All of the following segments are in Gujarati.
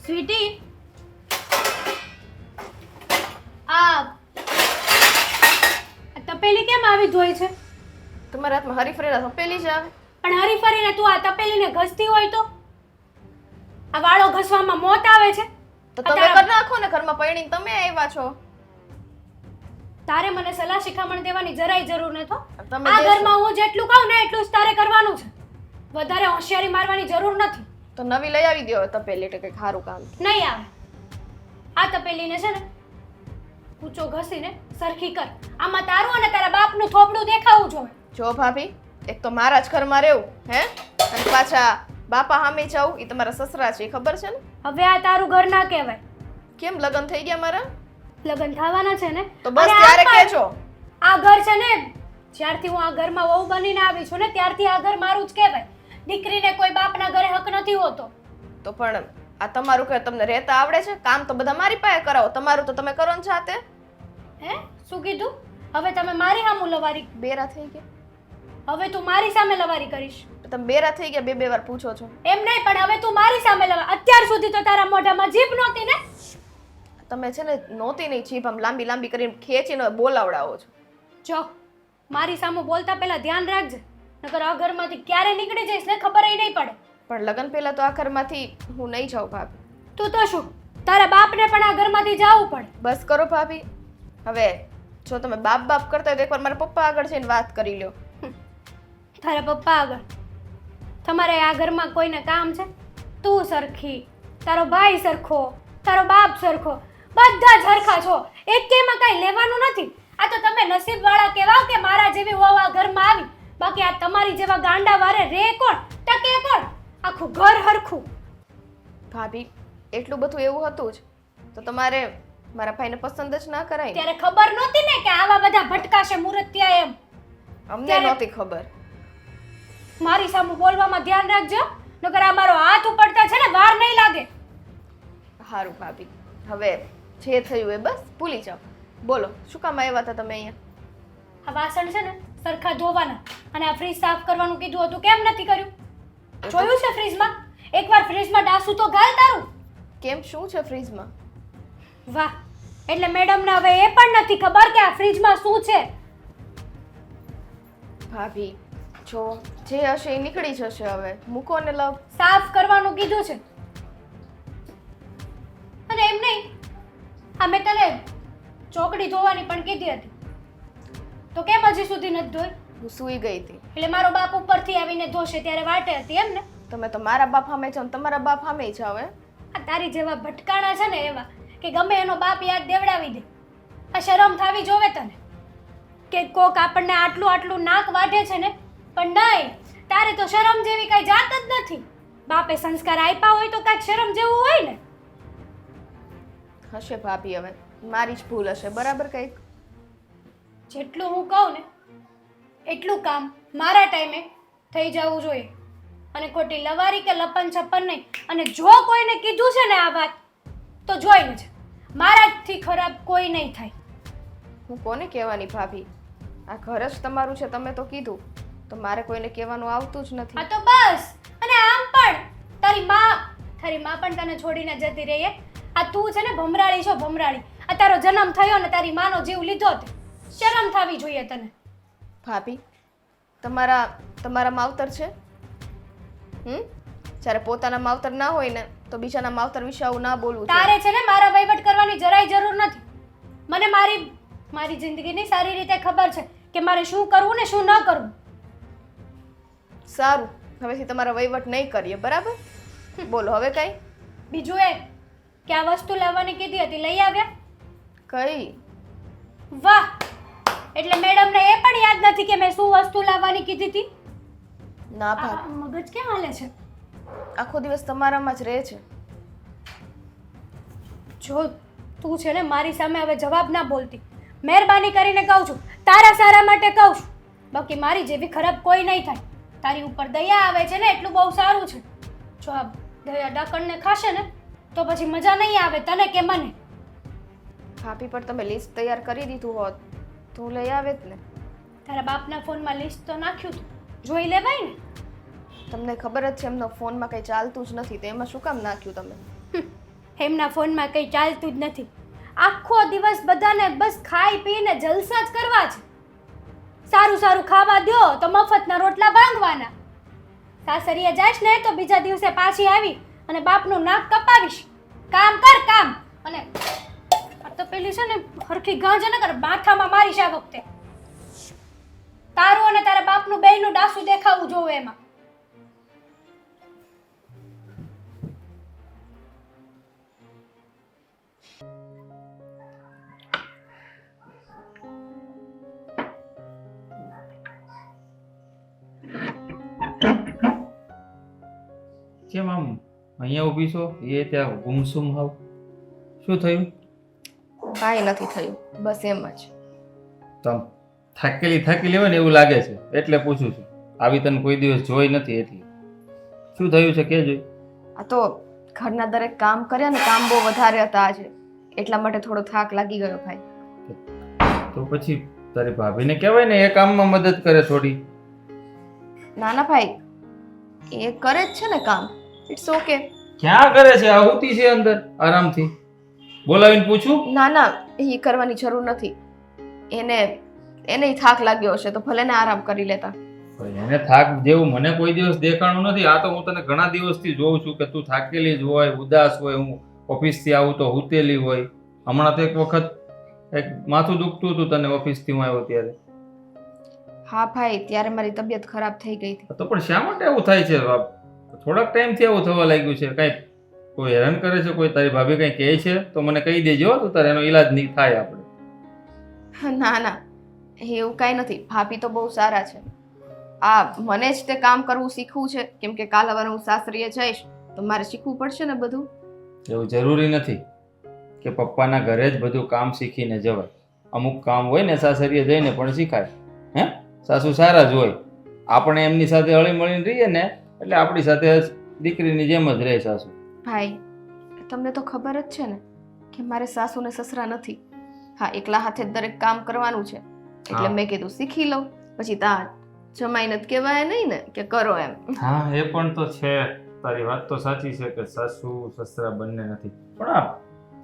સ્વીટી, આ તપેલી કેમ આવી ધોઈ છે? તમારા હાથમાં હરીફરીના તપેલી જ આવે? પણ હરીફરીને તું આ તપેલીને ઘસતી હોય તો આ વાળો ઘસવામાં મોત આવે છે. તો તમે કરી નાખો ને, ઘરમાં પૈણીને તમે આવ્યા છો. તારે મને સલાહ શિખામણ દેવાની જરાય જરૂર નથી. તમે આ દેશો. ઘરમાં હું જેટલું કહું ને એટલું જ તારે કરવાનું છે. વધારે હોશિયારી મારવાની જરૂર નથી. તો નવી લઈ આવી દો તપેલી, એટલે કંઈક સારું કામ. નહીં આવે. આ તપેલીને છે ને ઊંચો ઘસીને સરખી કર. આમાં તારું અને તારા બાપનું થોપડું દેખાવું જોઈએ. જો ભાભી, એક તો મારા જ ઘરમાં રહેવું, હે? અને પાછા બાપા સામે જાવું, એ તમારા સસરા છે, એ ખબર છે ને? હવે આ તારું ઘર ના કહેવાય. કેમ લગ્ન થઈ ગયા મારા? લગ્ન થવાના છે ને તો બસ અને આ ત્યારે પણ કહેજો. આ ઘર છે ને, જ્યારથી હું આ ઘરમાં વહુ બનીને આવી છું ને ત્યારથી આ ઘર મારું જ કહેવાય. દીકરીને કોઈ બાપના ઘરે હક નથી હોતો. તો પણ આ તમારું કે તમને રહેતા આવડે છે? કામ તો બધા મારી પાસે કરાવો, તમારું તો તમે કરો ને જાતે. હે શું કીધું? હવે તમે મારી સામે લવારી, બેરા થઈ ગયા? હવે તું મારી સામે લવારી કરીશ? તમે બેરા થઈ ગયા, બે વાર પૂછો છો. એમ નહીં, પણ હવે તું મારી સામે અત્યાર સુધી તો તારા મોઢામાં જીભ નહોતી ને. તમે છે ને નહોતી નહીં, જીભ આમ લાંબી લાંબી કરીને ખેંચીને બોલાવડાવો છો. જો મારી સામે બોલતા પહેલા ધ્યાન રાખજે, નકર આ ઘરમાંથી ક્યારે નીકળી જઈશ ને ખબર ય નહીં પડે. પણ લગ્ન પહેલા તો આ ઘરમાંથી હું નહીં જાઉં ભાભી. તું તો શું, તારા બાપને પણ આ ઘરમાંથી જવું પડે. બસ કરો ભાભી. હવે જો તમે બાપ બાપ કરતા હોય તો એકવાર મારા પપ્પા આગળ જઈને વાત કરી લ્યો. તારા પપ્પા આગળ? તમારે આ ઘરમાં કોઈને કામ છે? તું સરખી, તારો ભાઈ સરખો, તારો બાપ સરખો, બધા જ સરખા છો. એક કેમાં કાંઈ લેવાનું નથી. આ તો તમે નસીબવાળા કહેવાવ કે મારા જેવી વહુ આ ઘરમાં આવી. બાકી આ તમારી જેવા ગાંડા વારે રે કોણ, ટકે કોણ? આખું ઘર હરખું. ભાભી, એટલું બધું એવું હતું જ તો તમારે મારા ભાઈને પસંદ જ ના કરાય. ત્યારે ખબર નહોતી ને કે આવા બધા ભટકાશે મૂર્તિયા એમ. અમને નહોતી ખબર. મારી સામે બોલવામાં ધ્યાન રાખજો, નકર આ મારો હાથ ઉપડતા છે ને વાર નહીં લાગે. સારું ભાભી, હવે જે થયું એ બસ ભૂલી જાઓ. બોલો, શું કામ આવ્યા હતા તમે અહીંયા? આ વાસણ છે ને સરખા ધોવાના, અને આ ફ્રીજ સાફ કરવાનું કીધું હતું, કેમ નથી કર્યું? જોયું છે ફ્રીજમાં? એકવાર ફ્રીજમાં ડાસું તો ગાલ તારું. કેમ, શું છે ફ્રીજમાં? વાહ, એટલે મેડમને હવે એ પણ નથી ખબર કે આ ફ્રીજમાં શું છે. ભાભી, જો જે હશે એ નીકળી જશે. હવે મૂકો ને લવ. સાફ કરવાનું કીધું છે. અને એમ નહીં, આ મેં તને ચોકડી ધોવાની પણ કીધી હતી, તો કેમ હજી સુધી નથી ધોઈ? હું સૂઈ ગઈ હતી. એટલે મારો બાપ ઉપરથી આવીને ધોશે ત્યારે વાટે હતી એમ ને? તમે તો મારા બાપ સામે જાઓ, તમારા બાપ સામે જાઓ. આ તારી જેવા ભટકાણા છે ને એવા કે ગમે એનો બાપ યાદ દેવડાવી દે. આ શરમ થાવી જોવે તને કે કોક આપણને આટલું આટલું નાક વાઢે છે ને, પણ નહીં, તારે તો શરમ જેવી કઈ જાત જ નથી. બાપે સંસ્કાર આપ્યા હોય તો કાંઈક શરમ જેવું હોય ને. હશે ભાભી, હવે મારી જ ભૂલ હશે, બરાબર? કંઈક જેટલું હું કહું ને એટલું કામ મારા ટાઈમે થઈ જવું જોઈએ, અને ખોટી લવારી કે લપન છપ્પન નહીં. અને જો કોઈને કીધું છે ને આ વાત, તો જોઈ લેજે, મારાથી ખરાબ કોઈ નહીં થાય. હું કોને કહેવાની ભાભી? આ ઘર જ તમારું છે, તમે તો કીધું, તો મારે કોઈને કહેવાનું આવતું જ નથી. આ તો બસ. અને આમ પણ તારી માં પણ તને છોડીને જતી રહી. આ તું છે ને ભમરાળી છો, ભમરાળી. આ તારો જન્મ થયો ને તારી માનો જીવ લીધો તે શરમ થવી જોઈએ તને. ભાભી, તમારા માવતર છે? જ્યારે પોતાના માવતર ના હોય ને તો બીજાના માવતર વિશે આવું ના બોલવું. તારે છે ને મારા વહીવટ કરવાની જરાય જરૂર નથી. મને મારી જિંદગીની સારી રીતે ખબર છે કે મારે શું કરવું ને શું ન કરવું. સારું, હવેથી તમારા વહીવટ નહીં કરીએ, બરાબર? બોલો હવે કઈ બીજું એ કે આ વસ્તુ લાવવાની કીધી હતી, લઈ આવ્યા? કઈ? વાહ, એટલે મેડમને એ પણ યાદ નથી કે મેં શું વસ્તુ લાવવાની કીધી હતી? ના આ ભાભી, મગજ કેમ હાલે છે? આખો દિવસ તમારામાં જ રહે છે. જો તું છે ને મારી સામે હવે જવાબ ના બોલતી, મહેરબાની કરીને કહું છું, તારા સારા માટે કહું છું. બાકી મારી જેવી ખરાબ કોઈ નહીં થાય. તારી ઉપર દયા આવે છે ને એટલું બહુ સારું છે. જો આ દયા ડાકણને ખાશે ને તો પછી મજા નહીં આવે તને કે મને. ભાભી, પણ તમે લિસ્ટ તૈયાર કરી દીધું હોત તો હું લઈ આવે જ ને. તારા બાપના ફોનમાં લિસ્ટ તો નાખ્યું તું, જોઈ લેવાય ને. તમને ખબર જ છે એમનો ફોનમાં કંઈ ચાલતું જ નથી, તો એમાં શું કામ નાખ્યું તમે? એમના ફોનમાં કંઈ ચાલતું જ નથી. આખો દિવસ બધાને બસ ખાઈ પીને જલસા જ કરવા છે. સારું સારું ખાવા દ્યો તો મફતના રોટલા ભાંગવાના. સાસરીએ જાઈશ ને તો બીજા દિવસે પાછી આવી અને બાપનું નાક કપાવીશ. કામ કર કામ. અને આ તો પેલી છે ને હરખી ગાંજ ન કર, માથામાં મારીશ આ વખતે. તારું અને તારા બાપનું બેયનું ડાસું દેખાવું જોવે એમાં. કેમ આમ અહીંયા ઊભી છો? એ ત્યાં ગુમસુમ હાવ શું થયું? કાંઈ નથી થયું, બસ એમ જ. તમ થાકેલી હોય ને એવું લાગે છે એટલે પૂછું છું. આવી તને કોઈ દિવસ જોઈ નથી એટલે. શું થયું છે કે જોઈ? આ તો ઘરના દરેક કામ કર્યા ને કામ બહુ વધારે હતા આજે, એટલા માટે થોડો થાક લાગી ગયો ભાઈ. તો પછી તારી ભાભીને કહેવાય ને એ કામમાં મદદ કરે થોડી. ના ના ભાઈ, એ કરે જ છે ને કામ, ઇટ્સ ઓકે. ક્યાં કરે છે? આહુતિ છે અંદર આરામથી. બોલાવીને પૂછું? ના ના, એ કરવાની જરૂર નથી. એને થાક લાગ્યો હશે તો ભલે ને આરામ કરી લેતા. એને થાક જેવું મને કોઈ દિવસ દેખાણું નથી. આ તો હું તને ઘણા દિવસથી જોઉં છું કે તું થાકેલી જ હોય, ઉદાસ હોય. હું ઓફિસથી આવું તો હુતેલી હોય. હમણાં તો એક વખત એક માથું દુખતું હતું તને ઓફિસથી હું આવ્યો ત્યારે. હા ભાઈ, ત્યારે મારી તબિયત ખરાબ થઈ ગઈ હતી. તો પણ શા માટે એવું થાય છે? થોડાક ટાઈમથી એવું થવા લાગ્યું છે. કાંઈ કોઈ હેરાન કરે છે? કોઈ તારી ભાભી કંઈ કહે છે તો મને કહી દેજો, તો તારે એનો ઈલાજ નહીં થાય આપણે. ના ના, એવું કાંઈ નથી. ભાભી તો બહુ સારા છે. મને જ તે કામ કરવું શીખવું છે, કેમ કે કાલ હવે હું સાસરીએ જઈશ તો મારે શીખવું પડશે ને બધું. એવું જરૂરી નથી કે પપ્પાના ઘરે જ બધું કામ શીખીને જવાય. અમુક કામ હોય ને સાસરીએ જઈને પણ શીખાય. હે, સાસુ સારા જ હોય. આપણે એમની સાથે હળી મળીને રહીએ ને એટલે આપણી સાથે દીકરીની જેમ જ રહે સાસુ. ભાઈ, તમને તો ખબર જ છે ને કે મારે સાસુ ને સસરા નથી. હા, એકલા હાથે જ દરેક કામ કરવાનું છે એટલે મેં કીધું શીખી લઉં. પછી જમાઈને જ કહેવાય નહીં ને કે કરો એમ. હા, એ પણ તો છે. તારી વાત તો સાચી છે કે સાસુ સસરા બંને નથી, પણ આ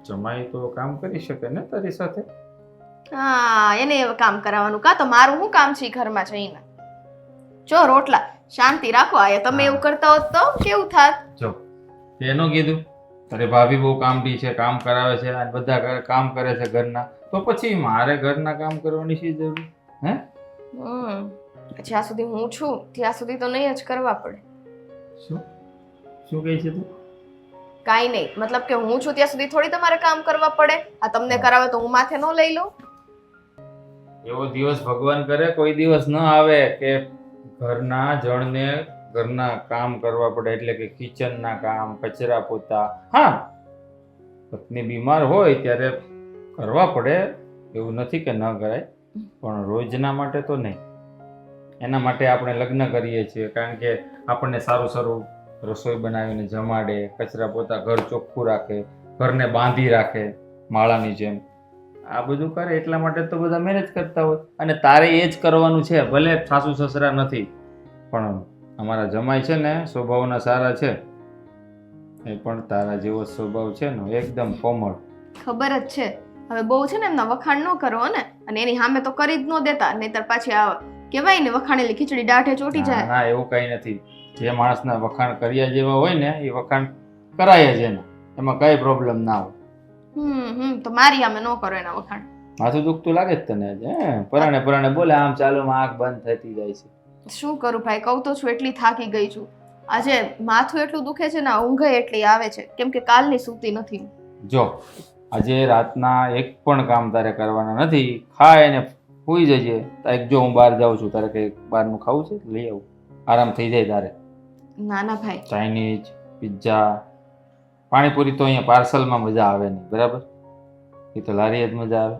જમાઈ તો કામ કરી શકે ને તારી સાથે. હા, એને એવું કામ કરાવવાનું. કાં તો મારું શું કામ છે ઘરમાં જઈને? જો રોટલા શાંતિ રાખો. આ તમે એવું કરતા હોત તો કેવું થાત? જો એનો કીધું તારી ભાભી બહુ કામડી છે, કામ કરાવે છે અને બધા કામ કરે છે ઘરના, તો પછી મારે ઘરના કામ કરવાની શી જરૂર? હે, જ્યાં સુધી હું છું ત્યાં સુધી તો નહીં જ કરવા પડે. શું શું કહે છે તું? કાંઈ નહીં, મતલબ કે હું છું ત્યાં સુધી થોડી તમારે કામ કરવા પડે. આ તમને કરાવે તો હું માથે ન લઈ લઉં? એવો દિવસ ભગવાન કરે કોઈ દિવસ ન આવે કે ઘરના જણને ઘરના કામ કરવા પડે, એટલે કે કિચનના કામ, કચરા પોતા. હા, પત્ની બીમાર હોય ત્યારે કરવા પડે, એવું નથી કે ન કરાય, પણ રોજના માટે તો નહીં. એના માટે આપણે લગ્ન કરીએ છીએ, કારણ કે આપણને સારું સારું રસોઈ બનાવીને જમાડે, કચરા પોતા, ઘર ચોખ્ખું રાખે, ઘરને બાંધી રાખે માળાની જેમ. આ બધું કરે એટલા માટે તો બધા મેરેજ કરતા હોય. અને તારે એ જ કરવાનું છે. ભલે સાસુ સસરા નથી, પણ અમારા જમાઈ છે ને સ્વભાવના સારા છે. એ પણ તારા જેવો સ્વભાવ છે ને, એકદમ કોમળ. ખબર જ છે. હવે બહુ છે ને એમના વખાણ ન કરો ને, અને એની સામે તો કરી જ ન દેતા, નહીતર પાછી આ કહેવાય ને વખાણેલી ખીચડી દાઢે ચોટી જાય. ના, એવું કઈ નથી. જે માણસના વખાણ કર્યા જેવા હોય ને એ વખાણ કરાય જ એને, એમાં કઈ પ્રોબ્લેમ ના હોય. તો મારી સામે ન કરો એના વખાણ. માથું દુખતું લાગે જ તને? પરાણે બોલે આમ ચાલો આંખ બંધ થતી જાય છે. શું કરું ભાઈ, કહું તો છું એટલી થાકી ગઈ છું. આજે માથું એટલું દુખે છે ને, ઊંઘ એટલી આવે છે, કેમ કે કાલની સૂતી નથી. જો આજે રાતના એક પણ કામ તારે કરવાના નથી. ખાય ને સૂઈ જજે. જો હું બહાર જાઉં છું, તારે કઈ બહારનું ખાવું છે લઈ આવું, આરામ થઈ જાય તારે. ના ના ભાઈ, ચાઇનીઝ, પિઝા, પાણીપુરી તો અહીંયા પાર્સલમાં મજા આવે નહીં, બરાબર? એ તો લારી જ મજા આવે.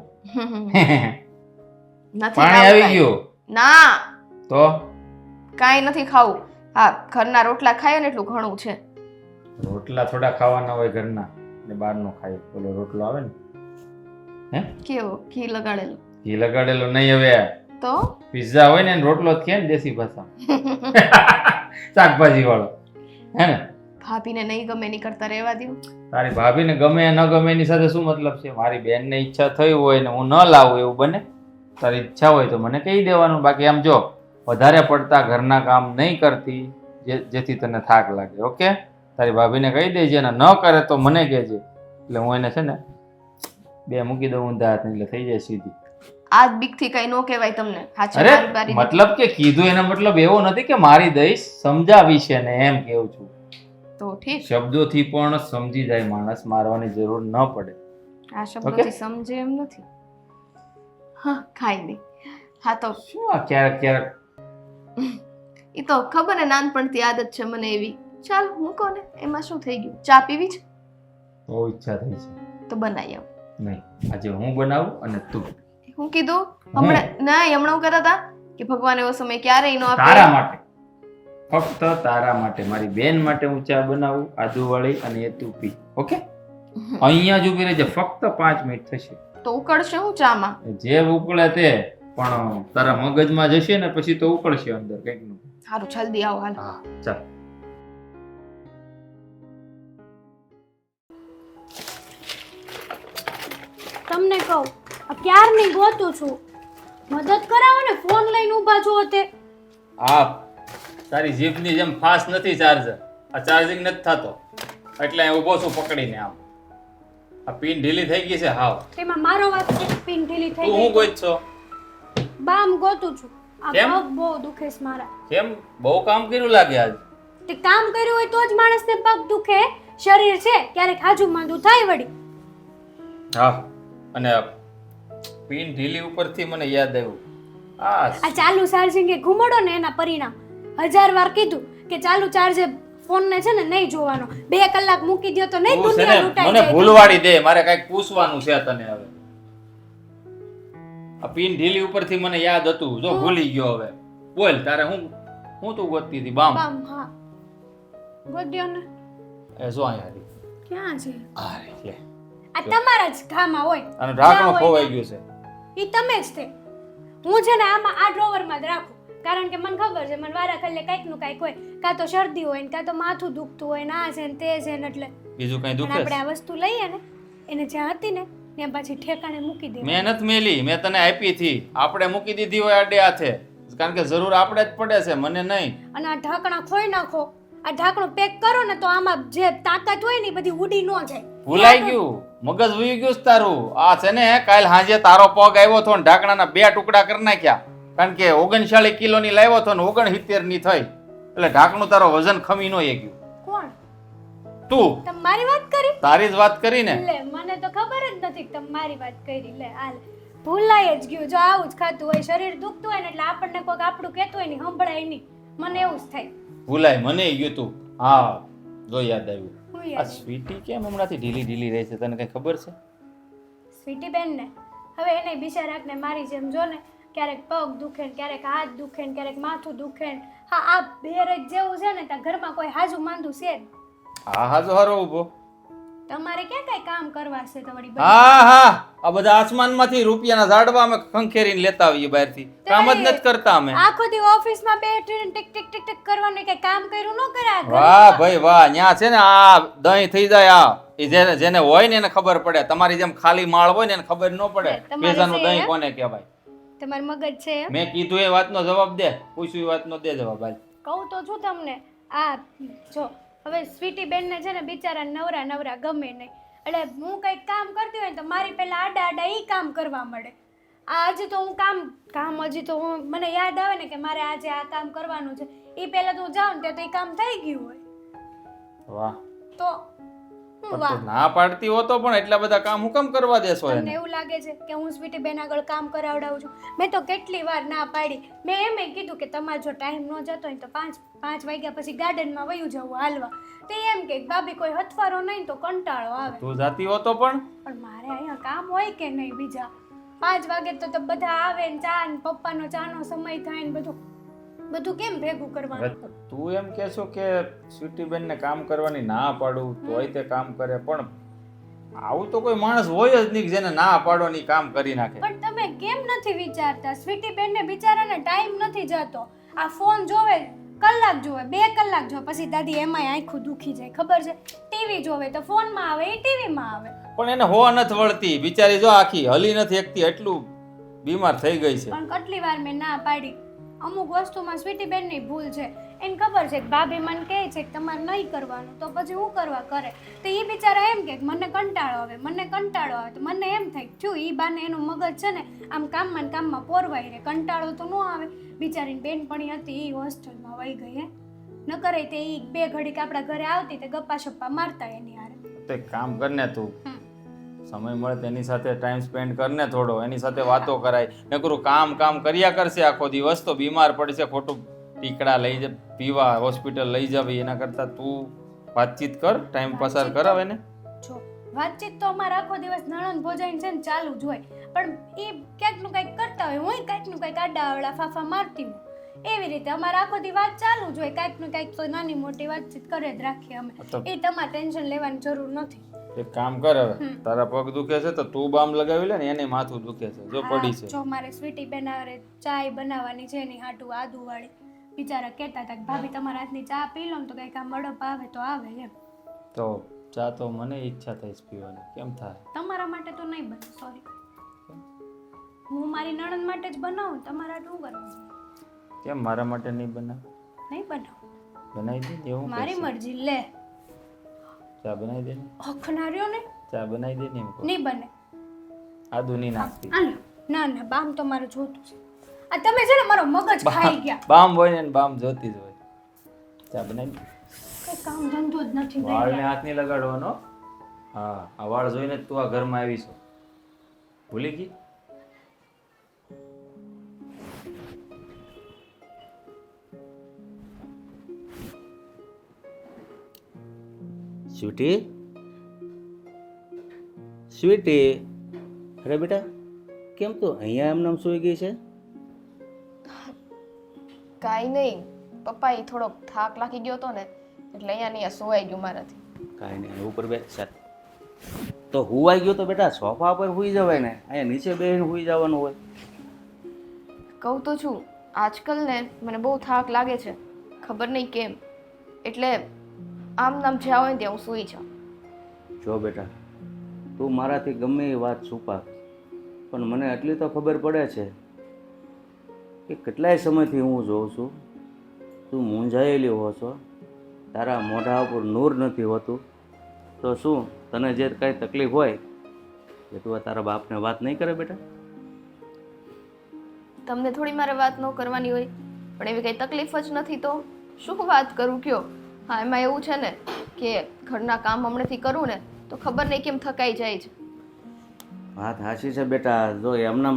પાણી આવી ગયું? ના, તો કાંઈ નથી ખાવું. હા, ઘરના રોટલા ખાય ને એટલું ઘણું છે. રોટલા થોડા ખાવાના હોય ઘરના, ને બહારનો ખાય. પેલો રોટલો આવે ને, હે કેવો ઘી લગાડેલો? ઘી લગાડેલો નહીં. હવે તો પિઝા હોય ને રોટલો જ કે ને દેશી ભાષા, શાકભાજી વાળો, હે ને? ભાભીને નહીં ગમે એની કરતા રહેવા દો. તારી ભાભીને ગમે ન ગમે એની સાથે શું મતલબ છે? મારી બેનને ઈચ્છા થઈ હોય ને હું ન લાવું એવું બને? તારી ઈચ્છા હોય તો મને કહી દેવાનું. બાકી આમ જો વધારે પડતા ઘરના કામ નહીં કરતી જેથી તને થાક લાગે. ઓકે, તારી ભાભીને કહી દેજે અને ન કરે તો મને કહેજે, એટલે હું એને છે ને બે મૂકી દઉં ઊંધા હાથ, એટલે થઈ જાય સીધી. આ જ બીકથી કઈ ન કહેવાય તમને. હાચે અરે મારી બારી મતલબ કે કીધું એનો મતલબ એવો નથી કે મારી દઈશ, સમજાવીશ એને, એમ કેવું છું. તો ઠીક. શબ્દોથી પણ સમજી જાય માણસ, મારવાની જરૂર ન પડે. આ શબ્દોથી સમજે એમ નથી. હા, ખાઈ દે. હા તો શું આ ક્યારેક ક્યારેક એ તો ખબર ને, નાનપણથી આદત છે મને એવી. ચાલ મૂકો ને, એમાં શું થઈ ગયું? ચા પીવી છે બહુ ઈચ્છા થઈ છે. તો બનાવી આવ. નહીં, આજે હું બનાવું અને તું. હું કીધું હમણાં નહીં, હમણાં હું કહેતા હતા કે ભગવાન એવો સમય ક્યારેય ન આપે. તારા માટે, ફક્ત તારા માટે, મારી બેન માટે હું ચા બનાવું આદુવાળી, અને એ તું પી. ઓકે, અહીંયા જ ઊભી રહેજે, ફક્ત 5 મિનિટ થશે. તો ઉકળશે હું ચામાં. જે ઉકળે તે, પણ તારા મગજમાં જશે ને પછી તો ઉકળશે અંદર કંઈક નું. સારું, જલ્દી આવો હાલ. હા ચાલ. તમને કહું, આ ક્યારની ગોતું છું, મદદ કરાવો ને, ફોન લઈને ઊભા છો તે. આ તારી જીભની જેમ ફાસ્ટ નથી ચાર્જર, આ ચાર્જિંગ નથી થતો, એટલે અહીં ઊભો છું પકડીને. આમ આ પિન ઢીલી થઈ ગઈ છે હાવ. તેમાં મારો વાત છે, પિન ઢીલી થઈ તું હું ગઈ. કોઈ છો? બામ ગોતું છું. આ કેમ? પગ બહુ દુખે છે મારા. કેમ બહુ કામ કર્યું લાગે આજ? તે કામ કર્યું હોય તો જ માણસને પગ દુખે. શરીર છે ક્યારેક હાજુ માંદું થાય વળી. હા, અને પિન ઢીલી ઉપરથી મને યાદ આવ્યું, આ ચાલુ ચાર્જિંગ એ ઘુમડો ને એના પરિણામ. 1000 વાર કીધું કે ચાલુ ચાર્જે ફોન ને છે ને નહીં જોવાનો, 2 કલાક મૂકી દો તો નહીં તું છે દુનિયા ને લૂંટાઈ મને જાય. ભૂલવાડી દે, મારે કઈક પૂછવાનું છે તને. હવે આ પિન ઢીલી ઉપરથી મને યાદ હતું, જો ભૂલી ગયો. હવે બોલ, તારે હું તું ગોતતી હતી? બામ. બામ, હા ગોદ્યો ને. એ જો અહીંયા હતી. ક્યાં છે? આ રે લે, આ તમારા જ ઘામાં હોય. અને ઢાંકણું જ્યાં હોય ખોવાઈ ગયું છે. ઈ તમે જ તે. હું છે ને આમાં આ ડ્રોવરમાં જ રાખું, કારણ કે મને ખબર છે મને વારા ખાલી કંઈક નું કંઈક હોય, કાં તો શરદી હોય ને કાં તો માથું દુખતું હોય ને આ છે ને તે છે ને, એટલે બીજું કઈ પણ દુખે આપણે છે? આ વસ્તુ લઈએ ને એને જ્યાં હતી ને ત્યાં પાછી ઠેકાણે મૂકી દે. મેં નથી મેલી, મેં તને આપી હતી. આપણે મૂકી દીધી હોય આડે હાથે, કારણ કે જરૂર આપણે જ પડે છે, મને નહીં. અને આ ઢાંકણા ખોઈ નાખો, આ ઢાંકણું પેક કરો ને તો આમાં જે તાકાત હોય ને એ બધી ઉડી ન જાય. ભૂલાઈ ગયું, મગજ વહી ગયું છે તારું. આ છે ને કાલ સાંજે તારો પગ આવ્યો હતો ને ઢાંકણાના 2 ટુકડા કરી નાખ્યા, કારણ કે 39 કિલોની લાવ્યો હતો ને 69 ની થઈ, એટલે ઢાંકણું તારો વજન ખમી ન એ ગયું. કોણ? તું તમે મારી વાત કરી? તારી જ વાત કરી ને. લે, મને તો ખબર જ નથી કે તમે મારી વાત કરી. લે હાલ, ભૂલાઈ જ ગયું. જો આવું જ ખાતું હોય, શરીર દુખતું હોય ને એટલે આપણને કોઈક આપણું કહેતું હોય ને સંભળાય નહીં, મને એવું જ થાય. ભૂલાય મને ગયું તું. હા, જો યાદ આવ્યું. હું આ યાદ સ્વીટી કેમ હમણાંથી ઢીલી ઢીલી રહે છે, તને કઈ ખબર છે? સ્વીટી બેન ને હવે એને બિચારાકને મારી જેમ જો ને, ક્યારેક પગ દુખે ને ક્યારેક હાથ દુખે ને ક્યારેક માથું દુખે ને. હા, આ બેરજ જેવું છે ને ત્યાં ઘરમાં કોઈ હાજુ માંદું છે જ. હા હા, જો હારો ઊભો. તમારે ક્યાં કઈ કામ કરવા છે તો વળી બધું? હા હા, આ બધા આસમાનમાંથી રૂપિયાના ઝાડવા અમે ખંખેરીને લેતા આવીએ બહારથી. કામ જ નથી કરતા અમે. આખો દી ઓફિસમાં બેઠીને ટિક ટિક ટિક ટિક કરવાનું, કઈ કામ કર્યું ન કર્યા? વાહ ભાઈ વાહ, ન્યા છે ને આ દહીં થઈ જાય. આ એ જેને હોય ને એને ખબર પડે, તમારી જેમ ખાલી માળ હોય ને એને ખબર ન પડે તમારે પેજાનું છે, દહીં હે? કોને કહેવાય. તમારું મગજ છે એમ? મેં કીધું એ વાતનો જવાબ દે, પૂછ્યું એ વાતનો દે જવાબ. હાલ. કહું તો છું તમને. આ જો હવે સ્વીટી બેનને છે ને બિચારા નવરા નવરા ગમે નહીં, એટલે હું કંઈક કામ કરતી હોય ને તો મારી પહેલા આડા આડા ઈ કામ કરવા મળે. આ હજી તો હું કામ હજી તો હું મને યાદ આવે ને કે મારે આજે આ કામ કરવાનું છે, એ પહેલા તો હું જાઉં ને તો એ કામ થઈ ગયું હોય. વાહ, તો હું પણ વાહ, તું ના પાડતી હો તો પણ એટલા બધા કામ હું કેમ કરવા દેશો તમને એને? એવું લાગે છે કે હું સ્વીટી બેન આગળ કામ કરાવડાવું છું? મેં તો કેટલી વાર ના પાડી. મેં એમ કીધું કે તમારે જો ટાઈમ ન જતો હોય તો 5 વાગ્યા પછી ગાર્ડનમાં વયું જવું હાલવા. તે એમ કે ભાભી કોઈ હથવારો નહીં તો કંટાળો આવે. તું જાતી હો તો પણ મારે અહીંયા કામ હોય કે નહીં બીજા? 5 વાગે તો બધા આવે ને ચા ને પપ્પાનો ચાનો સમય થાય ને બધું કેમ ભેગું કરવાનું? તું એમ કહેશો કે સ્વીટી બેનને કામ કરવાની ના પાડું તોય તે કામ કરે, પણ આવું તો કોઈ માણસ હોય જ નહીં કે જેને ના પાડો ની કામ કરી નાખે. પણ તમે કેમ નથી વિચારતા? સ્વીટી બેનને બિચારાને ટાઈમ નથી જતો. આ ફોન જોવે કલાક જોવે 2 કલાક જોવે પછી દાદી એમાંય આંખું દુખી જાય ખબર છે ટીવી જોવે તો ફોનમાં આવે એ ટીવીમાં આવે પણ એને હોવા નથી વળતી બિચારી, જો આખી હલી નથી એકતી, એટલું બીમાર થઈ ગઈ છે. પણ કેટલી વાર મેં ના પાડી. અમુક વસ્તુમાં સ્વીટી બેનની ભૂલ છે. એને ખબર છે કે ભાભી મને કહે છે કે તમારે નહીં કરવાનું તો પછી હું કરવા કરે તો એ બિચારા એમ કે મને કંટાળો આવે તો મને એમ થાય થયું એ બાને એનું મગજ છે ને આમ કામમાં ને કામમાં પોરવાઈ રહે, કંટાળો તો ન આવે. બિચારીની બેનપણી હતી એ હોસ્ટેલમાં વહી ગઈ હે ન કરે તે એ 2 ઘડીક આપણા ઘરે આવતી તે ગપ્પા શપ્પા મારતા એની હારે. તો એક કામ કરને તું, સમય મળે તેની સાથે ટાઈમ સ્પેન્ડ કરને થોડો, એની સાથે વાતો કરાય. નકરું કામ કર્યા કરશે આખો દિવસ તો બીમાર પડશે, ખોટું ટીકડા લઈ પીવા હોસ્પિટલ લઈ જવી એના કરતા તું વાતચીત કર, ટાઈમ પસાર કરાવે ને. જો વાતચીત તો અમારે આખો દિવસ નણંદ ભોજાઈ છે ને ચાલુ જ હોય, પણ એ ક્યાંકનું કંઈક કરતા હોય, હું ક્યાંકનું કંઈક આડાવડા ફાફા મારતી હું. એવી રીતે અમારે આખો દી વાત ચાલુ જ હોય, કાંઈકનું કાંઈક તો નાની મોટી વાતચીત કરે જ રાખીએ અમે. એ તમારે ટેન્શન લેવાની જરૂર નથી. એક કામ કર, હવે તારા પગ દુખે છે તો તું બામ લગાવી લે ને, એને માથું દુખે છે જો પડી છે. જો મારે સ્વીટી બેન હારે ચાય બનાવવાની છે એની હાટું આદુ વાળી, બિચારા કહેતા હતા કે ભાભી તમારા હાથની ચા પી લો ને તો કંઈક આમ અડપ આવે તો આવે એમ. તો ચા તો મને ઈચ્છા થઈ પીવાની, કેમ થાય? તમારા માટે તો નહીં બને, સોરી. હું મારી નણંદ માટે જ બનાવું, તમારા હાટું શું કરવાનું? કેમ મારા માટે નહીં બનાવ? નહીં બનાવું, બનાવી દે એવું મારી મરજી. લે ચા બનાવી દે ને. અખનાર્યો ને ચા બનાવી દે ને એમ કહું. નહીં બને. આદુ નહીં નાખતી. ના બામ તો મારે જોતું છે. આ તમે છે ને મારો મગજ ખાઈ ગયા. બામ હોય ને બામ જોતી જ હોય. ચા બનાવી દે. કઈ કામ ધંધો જ નથી. વાળને હાથ નહીં લગાડવાનો. હા, આ વાળ જોઈને જ તું આ ઘરમાં આવી છો, ભૂલી ગઈ? સ્વીટી, સ્વીટી, અરે બેટા કેમ તું અહીંયા એમને સૂઈ ગઈ છે? કાંઈ નહીં પપ્પા, એ થોડોક થાક લાગી ગયો હતો ને એટલે અહીંયા સુવાઈ ગયું મારાથી. કાંઈ નહીં, ઉપર બેસ. તો હુવાઈ ગયો તો બેટા સોફા પર સૂઈ જવાય ને, અહીંયા નીચે બેસીને સૂઈ જવાનું હોય. કહું તો છું આજકાલ ને મને બહુ થાક લાગે છે, ખબર નહીં કેમ, એટલે આમ નામ જ્યાં હોય ને ત્યાં હું સૂઈ જાઉં. જો બેટા, તું મારાથી ગમે એ વાત છુપા, પણ મને એટલી તો ખબર પડે છે કે કેટલાય સમયથી હું જોઉં છું તું મૂંઝાયેલી હો છો, તારા મોઢા ઉપર નૂર નથી હોતું. તો શું તને જે કાંઈ તકલીફ હોય એ તું તારા બાપને વાત નહીં કરે બેટા? તમને થોડી મારે વાત ન કરવાની હોય, પણ એવી કંઈ તકલીફ જ નથી તો શું વાત કરું કયો? હા, એમાં એવું છે ને કે ઘરના કામ હમણાંથી કરું ને તો ખબર નહીં કેમ થકાઈ જાય છે. વાત સાચી છે બેટા, જો એમને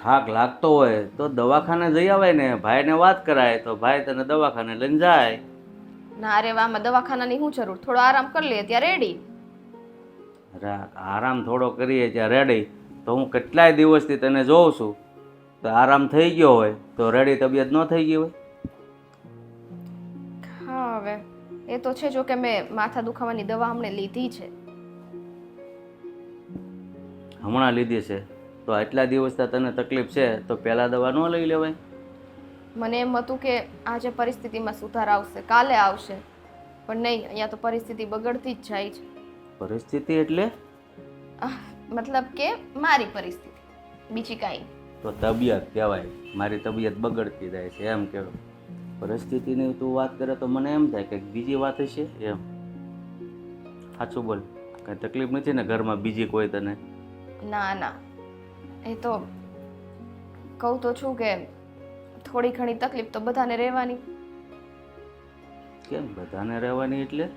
થાક લાગતો હોય તો દવાખાને જઈ આવાય ને, ભાઈને વાત કરાય તો ભાઈ તને દવાખાને લઈને જાય. ના રે વામાં દવાખાનાની શું જરૂર, થોડો આરામ કરી લઈએ ત્યાં રેડી. અરે આરામ થોડો કરીએ ત્યાં રેડી, તો હું કેટલાય દિવસથી તને જોઉં છું તો આરામ થઈ ગયો હોય તો રેડી તબિયત ન થઈ ગઈ હોય. હા હવે એ તો છે, જો કે મેં માથા દુખાવાની દવા હમણાં લીધી છે. હમણાં લીધી છે તો આટલા દિવસથી તને તકલીફ છે તો પહેલાં દવા ન લઈ લેવાય? મને એમ હતું કે આજે પરિસ્થિતિમાં સુધાર આવશે, કાલે આવશે, પણ નહીં, અહીંયા તો પરિસ્થિતિ બગડતી જ જાય છે. પરિસ્થિતિ એટલે? મતલબ કે મારી પરિસ્થિતિ, બીજી કાંઈ. તો તબિયત કહેવાય, મારી તબિયત બગડતી જાય છે એમ કહેવાય. પરિસ્થિતિની તું વાત કરે તો મને એમ થાય કે બીજી વાત હશે એમ. સાચું બોલ, કાંઈ તકલીફ નથી ને ઘરમાં બીજી કોઈ તને? ના ના, એ તો કહું તો છું કે થોડી ઘણી તકલીફ તો બધાને રહેવાની. કેમ બધાને રહેવાની એટલે?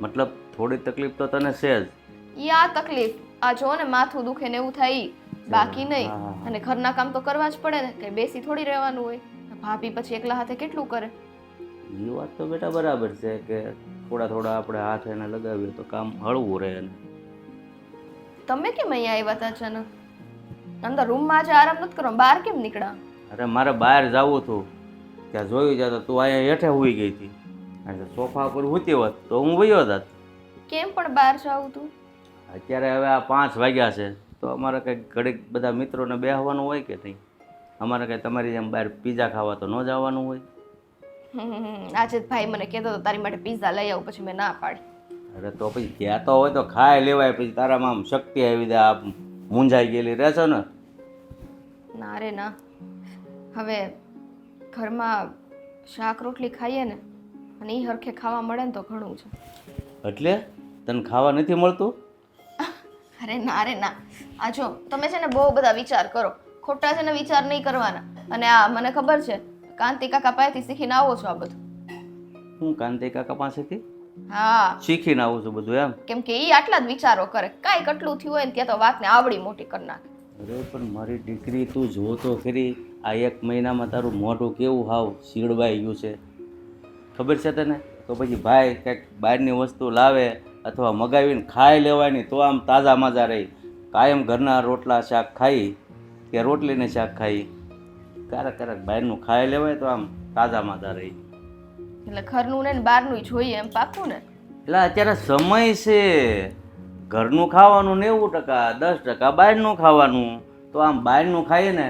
મતલબ થોડી તકલીફ તો તને છે જ. ઈ આ તકલીફ, આ જો ને માથું દુખે ને એવું થાય ઈ, બાકી નહીં. અને ઘરના કામ તો કરવા જ પડે ને, કઈ બેસી થોડી રહેવાનું હોય. ભાભી પછી એકલા હાથે કેટલું કરે? એ વાત તો બેટા બરાબર છે કે થોડા થોડા આપણે હાથ એને લગાવીએ તો કામ હળવું રહે. તમે કેમ અહીંયા આવ્યા હતા અચાનક? અંદર રૂમમાં આજે આરામ નથી કરો, બહાર કેમ નીકળ્યા? અરે મારે બહાર જવું હતું, ત્યાં જોયું જાય તો તું અહીંયા હેઠે સૂઈ ગઈ હતી, સોફા પર સૂતી હોત તો હું વયો જાત. કેમ પણ બહાર જાવું તું? અત્યારે હવે આ 5 વાગ્યા છે તો અમારે કંઈક ઘડીક બધા મિત્રોને બેસવાનું હોય કે નહીં? અમારે કંઈ તમારી જેમ બહાર પીઝા ખાવા તો ન જવાનું હોય? આજે જ ભાઈ મને કહેતો હતો તારી માટે પિઝા લઈ આવું, પછી મેં ના પાડી. અરે તો પછી કહેતો હોય તો ખાઈ લેવાય, પછી તારામાં આમ શક્તિ આવી જાય, આપ મૂંઝાઈ ગયેલી રહેશો ને. ના રે ના, હવે ઘરમાં શાક રોટલી ખાઈએ ને અને એ હરખે ખાવા મળે ને તો ઘણું છે. એટલે તને ખાવા નથી મળતું? અરે ના રે ના, આ જો તમે છે ને બહુ બધા વિચાર કરો, ખોટા છે ને વિચાર નહીં કરવાના. અને આ મને ખબર છે કાંતિ કાકા પાસેથી શીખીને આવો છો આ બધું. હું કાંતિ કાકા પાસેથી હા, શીખીને આવું છું બધું એમ? કેમ કે એ આટલા જ વિચારો કરે, કાંઈ કટલું થયું હોય ને ત્યાં તો વાતને આવડી મોટી કરી નાખે. અરે પણ મારી દીકરી, તું જો તો ખરી, આ 1 મહિનામાં તારું મોઢું કેવું હાવ શીળવાઈ ગયું છે, ખબર છે તને? તો પછી ભાઈ કંઈક બહારની વસ્તુ લાવે અથવા મગાવીને ખાઈ લેવાની તો આમ તાજા માજા રહી. કાયમ ઘરના રોટલા શાક ખાઈ કે રોટલીને શાક ખાઈ, ક્યારેક ક્યારેક બહારનું ખાઈ લેવાય તો આમ તાજા માજા રહી. એટલે ઘરનું ને બહારનું જોઈએ એમ પાકું ને? એટલે અત્યારે સમય છે, ઘરનું ખાવાનું 90%, 10% બહારનું ખાવાનું. તો આમ બહારનું ખાઈએ ને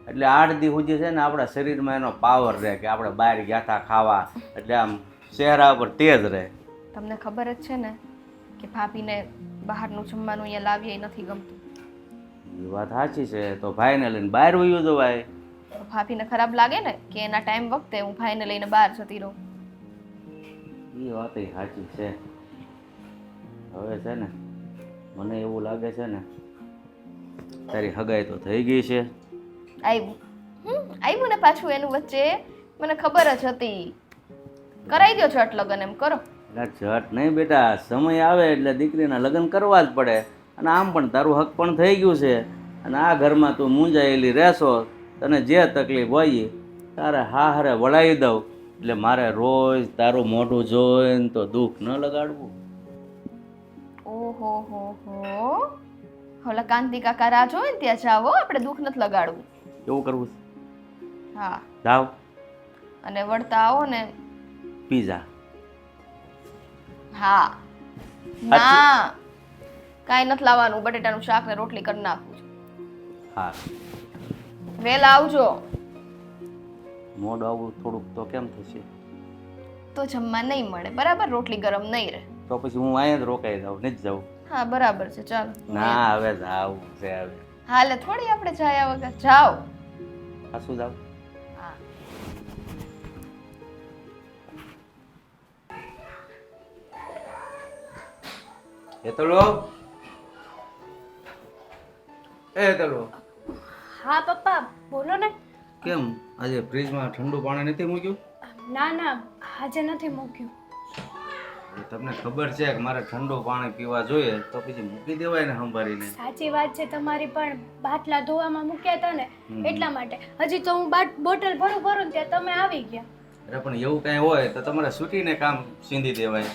એટલે 8 દી સુધી છે ને આપણા શરીરમાં એનો પાવર રહે કે આપણે બહાર ગયા હતા ખાવા, એટલે આમ ચહેરા પર તેજ રહે. તમને ખબર જ છે ને કે ભાભીને બહારનું જમવાનું અહીંયા લાવીએ નથી ગમતું. એ વાત સાચી છે, તો ભાઈને લઈને બહાર વયું જવાય. તો ભાભીને ખરાબ લાગે ને કે એના ટાઈમ વખતે હું ભાઈને લઈને બહાર જતી રહું. એ વાત સાચી છે. હવે છે ને મને એવું લાગે છે ને તારી હગાઈ તો થઈ ગઈ છે. આવ્યું ને પાછું એનું વચ્ચે, મને ખબર જ હતી. કરાઈ દો છટ લગ્ન એમ કરો. એટલે ઝટ નહીં બેટા, સમય આવે એટલે દીકરીના લગ્ન કરવા જ પડે. અને આમ પણ તારું હક પણ થઈ ગયું છે, અને આ ઘરમાં તું મૂંઝાયેલી રહેશો, તને જે તકલીફ હોય તારે હા હારે વળાવી દઉં. એટલે મારે રોજ તારું મોઢું જોઈને તો દુઃખ ન લગાડવું. ઓહો હો હો, ઓલા કાંતિ કાકા રાહ જોવે ને ત્યાં જાઓ, આપણે દુઃખ નથી લગાડવું. કેવું કરવું છે? હા, જાવ અને વળતા આવો ને. પીઝા. હા ના, કાંઈ નથી લાવવાનું, બટેટાનું શાક ને રોટલી કરી નાખું છું. હા, વહેલા આવજો. મોઢું આવું થોડુંક તો કેમ થશે? તો જમવા નહીં મળે બરાબર, રોટલી ગરમ નહીં રહે. તો પછી હું અહીંયા જ રોકાઈ જાઉં, નથી જાઉં? હા બરાબર છે, ચાલો. ના હવે જાવું છે. હવે હાલે થોડી આપણે જાયા વગર જાઓ. આ શું જાવ? હા, હેતલો, એ હેતલો, હા પપ્પા બોલો ને. કેમ આજે ફ્રીજમાં ઠંડુ પાણી નથી મૂક્યું? ના ના, આજે નથી મૂક્યું. તમને ખબર છે કે મારે ઠંડુ પાણી પીવા જોઈએ, તો પછી મૂકી દેવાય ને સંભાળીને. સાચી વાત છે તમારી, પણ બાટલા ધોવામાં મૂક્યા હતા ને એટલા માટે. હજી તો હું બોટલ ભરું ને ત્યાં તમે આવી ગયા. અરે પણ એવું કઈ હોય તો તમારે છૂટીને કામ સીંધી દેવાય.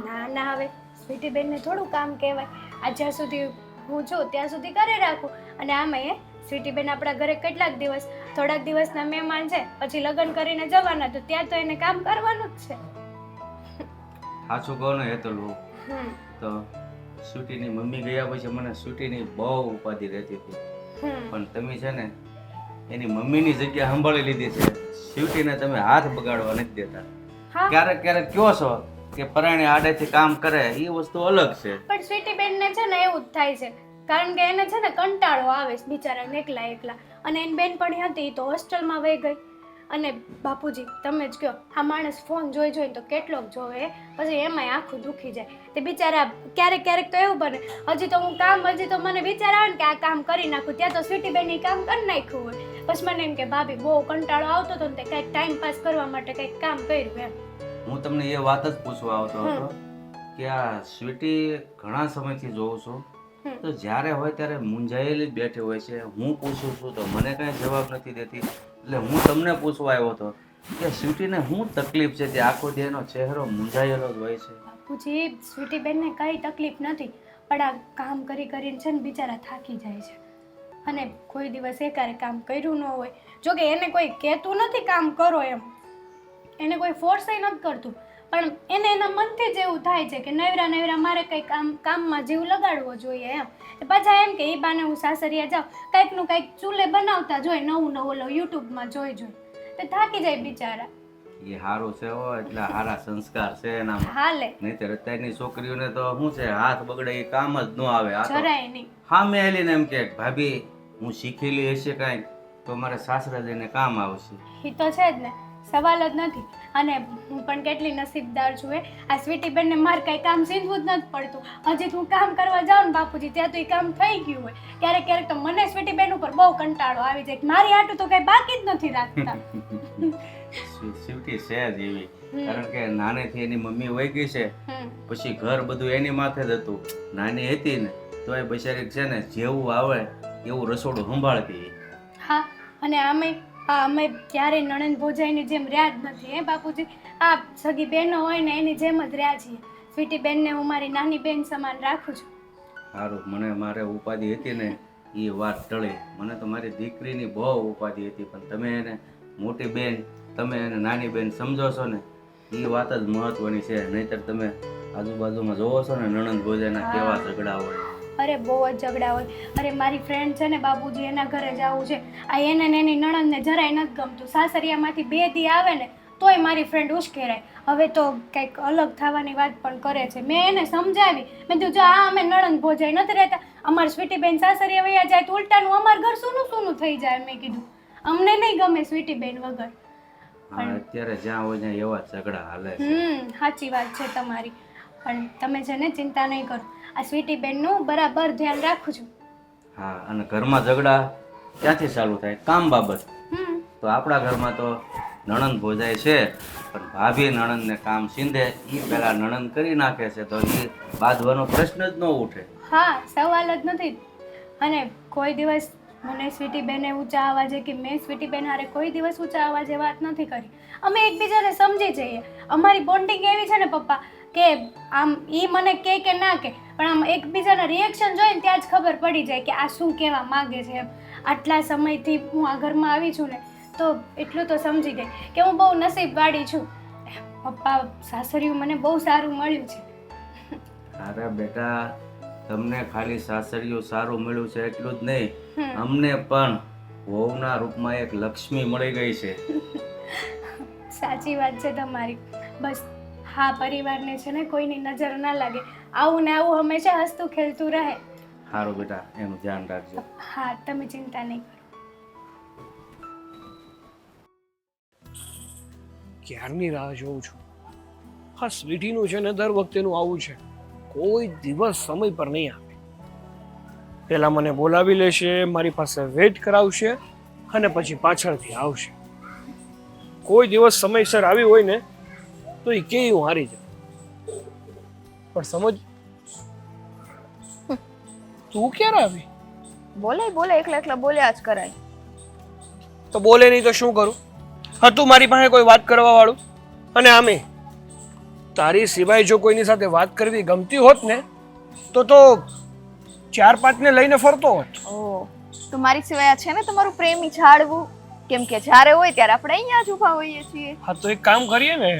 ના ના, હવે સ્વીટી બેનને થોડું કામ કહેવાય. આ જ્યાં સુધી હું છું ત્યાં સુધી કરી રાખું. અને આમાં સ્વીટી બેન આપણા ઘરે કેટલાક દિવસ, થોડાક દિવસના મહેમાન છે, પછી લગ્ન કરીને જવાના, તો ત્યાં તો એને કામ કરવાનું જ છે. સાચું કહો ને હેતલું, તો સ્વીટીની મમ્મી ગયા પછી મને સ્વીટીની બહુ ઉપાધિ રહેતી હતી. પણ તમે છે ને એની મમ્મીની જગ્યા સંભાળી લીધી છે. સ્વીટીને તમે હાથ બગાડવા નથી દેતા. ક્યારેક ક્યારેક કયો છો કે પરાણે આડેથી કામ કરે, એ વસ્તુ અલગ છે. પણ સ્વીટી બેનને છે ને એવું જ થાય છે, કારણ કે એને છે ને કંટાળો આવે છે બિચારાને એકલા એકલા. અને એની બેનપણી હતી તો હોસ્ટેલમાં વહી ગઈ. અને બાપુજી તમે જ કહો, આ માણસ ફોન જોઈને તો કેટલોક જોવે, પછી એમાંય આખું દુખી જાય. તે બિચારા ક્યારેક ક્યારેક તો એવું બને, હજી તો મને વિચાર આવે ને કે આ કામ કરી નાખું, ત્યાં તો સ્વીટી બેન કામ કરી નાખ્યું હોય. પછી મને એમ કે ભાભી બહુ કંટાળો આવતો હતો ને તે કંઈક ટાઈમ પાસ કરવા માટે કંઈક કામ કર્યું એમ. હું તમને એ વાત જ પૂછવા આવતો હતો કે આ સ્વીટી ઘણા સમયથી જોઉં છું, તો જ્યારે હોય ત્યારે મૂંઝાયેલી જ બેઠી હોય છે. હું પૂછું છું તો મને કાંઈ જવાબ નથી દેતી. એટલે હું તમને પૂછવા આવ્યો હતો કે સ્વીટીને શું તકલીફ છે, તે આખો દી એનો ચહેરો મૂંઝાયેલો જ હોય છે. બાપુજી સ્વીટી બેનને કઈ તકલીફ નથી, પણ આ કામ કરીને છે ને બિચારા થાકી જાય છે. અને કોઈ દિવસ એકારે કામ કર્યું ન હોય. જોકે એને કોઈ કહેતું નથી કામ કરો એમ, એને કોઈ ફોર્સય નથી કરતું, પણ એને એના મનથી જ એવું થાય છે કે નવરા મારે કંઈક કામમાં જીવ લગાડવો જોઈએ એમ. પાછા એમ કે એ બાને હું સાસરિયા જાઉં, કંઈકનું કંઈક ચૂલે બનાવતા જોઈ, નવું ઓલો યુટ્યુબમાં જોઈ તે થાકી જાય બિચારા. એ સારું છે હો, એટલે સારા સંસ્કાર છે એનામાં. હાલે નહીંતર અત્યારની છોકરીઓને તો શું છે, હાથ બગડે એ કામ જ ન આવે. આ તો જરાય નહીં. સામે આવીને એમ કે ભાભી હું શીખેલી હશે કાંઈક તો મારે સાસરા જઈને કામ આવશે. એ તો છે જ ને, સવાલ જ નથી. અને હું પણ કેટલી નસીબદાર છું. આ સ્વીટી બેનને મારે કાંઈ કામ સીંધવું જ નથી પડતું. હજી તો હું કામ કરવા જાઉં ને બાપુજી, ત્યાં તો એ કામ થઈ ગયું હોય. ક્યારેક ક્યારેક તો મને સ્વીટી બેન ઉપર બહુ કંટાળો આવી જાય કે મારી આટું તો કાંઈ બાકી જ નથી રાખતા. સ્વીટી છે જ એવી, કારણ કે નાનેથી એની મમ્મી વહી ગઈ છે, હમ. પછી ઘર બધું એની માથે જ હતું. નાની હતી ને તો એ બિચારી છે ને જેવું આવે એવું રસોડું સંભાળતી. હા, અને અમે ક્યારેય નણંદ ભોજાઈની જેમ રહ્યા જ નથી હે બાપુજી. આ સગી બહેનો હોય ને એની જેમ જ રહ્યા છીએ. સ્વીટી બેનને હું મારી નાની બેન સમાન રાખું છું. સારું, મને મારે ઉપાધિ હતી ને એ વાત ટળી. મને તો મારી દીકરીની બહુ ઉપાધિ હતી, પણ તમે એને મોટી બેન, તમે એને નાની બેન સમજો છો ને એ વાત જ મહત્વની છે. નહીંતર તમે આજુબાજુમાં જોવો છો ને નણંદ ભોજાઈના કેવા ઝઘડા હોય. અરે બહુ જ ઝઘડા હોય. અરે મારી ફ્રેન્ડ છે ને બાપુજી, એના ઘરે જવું છે. આ એને ને એની નણંદને જરાય નથી ગમતું. સાસરિયામાંથી 2 દી આવે ને તોય મારી ફ્રેન્ડ ઉશ્કેરાય. હવે તો કંઈક અલગ થવાની વાત પણ કરે છે. મેં એને સમજાવી, મેં કીધું જો આ અમે નણંદ ભોજાઈ નથી રહેતા, અમાર સ્વીટીબેન સાસરિયા વયા જાય તો ઉલટાનું અમાર ઘર સૂનું સૂનું થઈ જાય. મેં કીધું અમને નહીં ગમે સ્વીટીબેન વગર. હા, અત્યારે જ્યાં હોય ત્યાં એવા ઝઘડા હાલે છે. સાચી વાત છે તમારી. પણ તમે છે ને ચિંતા નહીં કરો, આ સ્વીટીબેનનું બરાબર ધ્યાન રાખું છું. હા, અને ઘરમાં ઝઘડા ક્યાંથી ચાલુ થાય? કામ બાબત. તો આપણા ઘરમાં તો નણંદ ભોજાઈ છે, પણ ભાભી નણંદને કામ સીંધે એ પહેલા નણંદ કરી નાખે છે, તો એ બાંધવાનો પ્રશ્ન જ ન ઉઠે. હા, સવાલ જ નથી. અને કોઈ દિવસ મને સ્વીટીબેને ઊંચા અવાજે કે મેં સ્વીટીબેન હારે કોઈ દિવસ ઊંચા અવાજે વાત નથી કરી. અમે એકબીજાને સમજી જઈએ. અમારી બોન્ડિંગ એવી છે ને પપ્પા કે આમ એ મને કે ના કે, પણ આમ એકબીજાના રિએક્શન જોઈને ત્યાં જ ખબર પડી જાય કે આ શું કહેવા માગે છે એમ. આટલા સમયથી હું આ ઘરમાં આવી છું ને તો એટલું તો સમજી ગઈ કે હું બહુ નસીબવાળી છું. પપ્પા સાસરિયું મને બહુ સારું મળ્યું છે. અરે બેટા, તમને ખાલી સાસરિયું સારું મળ્યું છે એટલું જ નહીં, અમને પણ વહુના રૂપમાં એક લક્ષ્મી મળી ગઈ છે. સાચી વાત છે તમારી. બસ હા, પરિવારને છે ને કોઈની નજર ના લાગે, આવું ને આવું હંમેશા હસતું ખેલતું રહે. સારું બેટા, એનું ધ્યાન રાખજો. હા, તમે ચિંતા નહીં કરો. ક્યારની રાહ જોઉં છું. હા, સ્વીટીનું છે ને દર વખતેનું આવું છે, કોઈ દિવસ સમય પર નહીં આવે. પહેલા મને બોલાવી લેશે, મારી પાસે વેઇટ કરાવશે અને પછી પાછળથી આવશે. કોઈ દિવસ સમયસર આવી હોય ને તો એ કે હું હારી જાઉં. પણ સમજ, તું ક્યારે આવી? બોલે એકલા એકલા બોલ્યા જ કરાય. તો બોલે નહીં તો શું કરું? હતું મારી પાસે કોઈ વાત કરવા વાળું? અને આમે તારી સિવાય જો કોઈની સાથે વાત કરવી ગમતી હોત ને તો 4-5 ને લઈને ફરતો હોત. ઓ, તો મારી સિવાય આ છે ને તમારું પ્રેમી ઝાડવું, કેમ કે જ્યારે હોય ત્યારે આપણે અહીંયા જ ઊભા હોઈએ છીએ. હા, તો એક કામ કરીએ ને,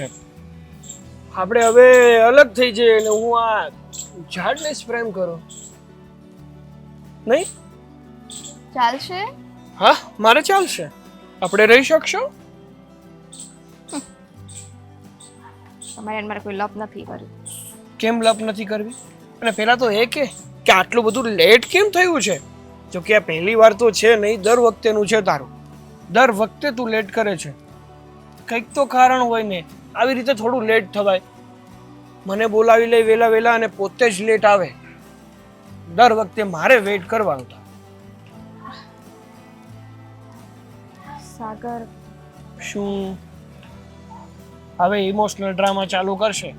આપણે હવે અલગ થઈ જઈએ અને હું આ ઝાડને જ પ્રેમ કરું. નહીં ચાલશે? હા, મારે ચાલશે. આપણે રહી શકશો? તમારે એને મારે કોઈ લપ નથી કર્યું. કેમ લપ નથી કરવી? અને પહેલા તો એ કે આટલું બધું લેટ કેમ થયું છે? જો કે આ પહેલી વાર તો છે નહીં, દર વખતેનું છે તારું. દર વખતે તું લેટ કરે છે. કંઈક તો કારણ હોય ને, આવી રીતે થોડું લેટ થવાય. મને બોલાવી લે વેલા વેલા અને પોતે જ લેટ આવે. દર વખતે મારે વેઇટ કરવાનું થાય. સાગર, શું હવે ઇમોશનલ ડ્રામા ચાલુ કરશે?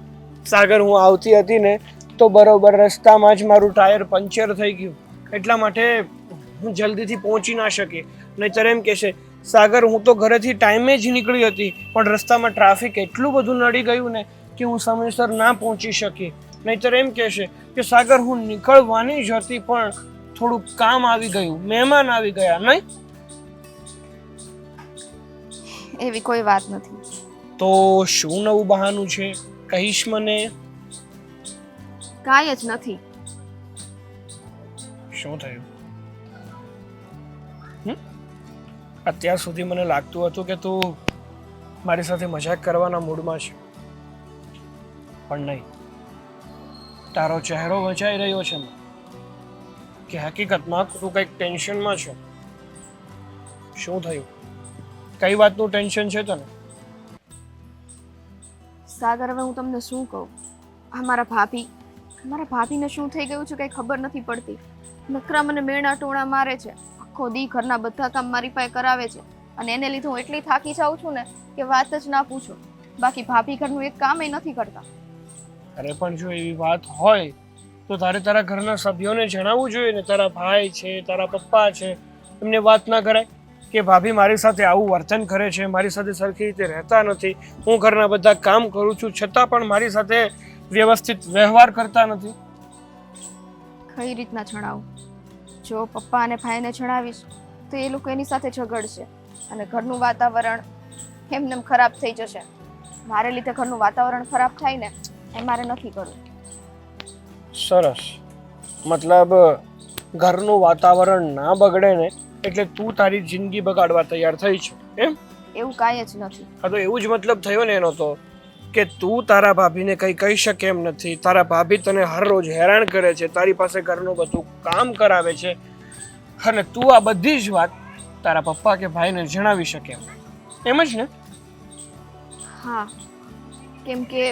સાગર, હું આવતી હતી ને તો બરોબર રસ્તામાં જ મારું ટાયર પંચર થઈ ગયું, એટલા માટે હું જલ્દીથી પહોંચી ના શકી. નહીંતર એમ કહેશે, સાગર હું તો ઘરેથી ટાઈમે જ નીકળી હતી પણ રસ્તામાં ટ્રાફિક એટલું બધું નડી ગયું ને કે હું સમયસર ના પહોંચી શકી. નહીંતર એમ કહેશે કે સાગર હું નીકળવાની જ હતી પણ થોડું કામ આવી ગયું, મહેમાન આવી ગયા. નહીં, એવી કોઈ વાત નથી. તો શું નવું બહાનું છે? કહીશ મને? કાંઈ જ નથી. શું થયું? અત્યાર સુધી મને લાગતું હતું કે તું મારી સાથે મજાક કરવાના મૂડમાં છે, પણ નહીં, તારો ચહેરો વચાઈ રહ્યો છે કે હકીકતમાં તું કંઈક ટેન્શનમાં છે. શું થયું? કઈ વાતનું ટેન્શન છે તને? સાગર, હવે હું તમને શું કહું? મારા ભાભીને શું થઈ ગયું છે કંઈ ખબર નથી પડતી. નખરા મને મેણા ટોણા મારે છે, આખો દી ઘરના બધા કામ મારી પાસે કરાવે છે, અને એને લીધે હું એટલી થાકી જાઉં છું ને કે વાત જ ના પૂછો. બાકી ભાભી ઘરનું એક કામ નથી કરતા. અરે પણ જો એવી વાત હોય તો તારે તારા ઘરના સભ્યોને જણાવવું જોઈએ ને. તારા ભાઈ છે, તારા પપ્પા છે, એમને વાત ના કરાય કે ભાભી મારી સાથે આવું વર્તન કરે છે, મારી સાથે સરખી રીતે રહેતા નથી, હું ઘરના બધા કામ કરું છું છતાં પણ મારી સાથે વ્યવસ્થિત વ્યવહાર કરતા નથી? કઈ રીતના જણાવું? જો પપ્પા અને ભાઈને જણાવીશ તો એ લોકો એની સાથે ઝઘડશે અને ઘરનું વાતાવરણ એમને ખરાબ થઈ જશે. મારે લીધે ઘરનું વાતાવરણ ખરાબ થાય ને એ મારે નથી કરવું. સરસ, મતલબ ઘરનું વાતાવરણ ના બગડે ને એટલે તું તારી જિંદગી બગાડવા તૈયાર થઈ છે એમ? એવું કાંઈ જ નથી. હા, તો એવું જ મતલબ થયો ને એનો તો, કે તું તારા ભાભીને કંઈ કહી શકે એમ નથી. તારા ભાભી તને હર રોજ હેરાન કરે છે, તારી પાસે ઘરનું બધું કામ કરાવે છે, અને તું આ બધી જ વાત તારા પપ્પા કે ભાઈને જણાવી શકે એમ જ ને? હા, કેમ કે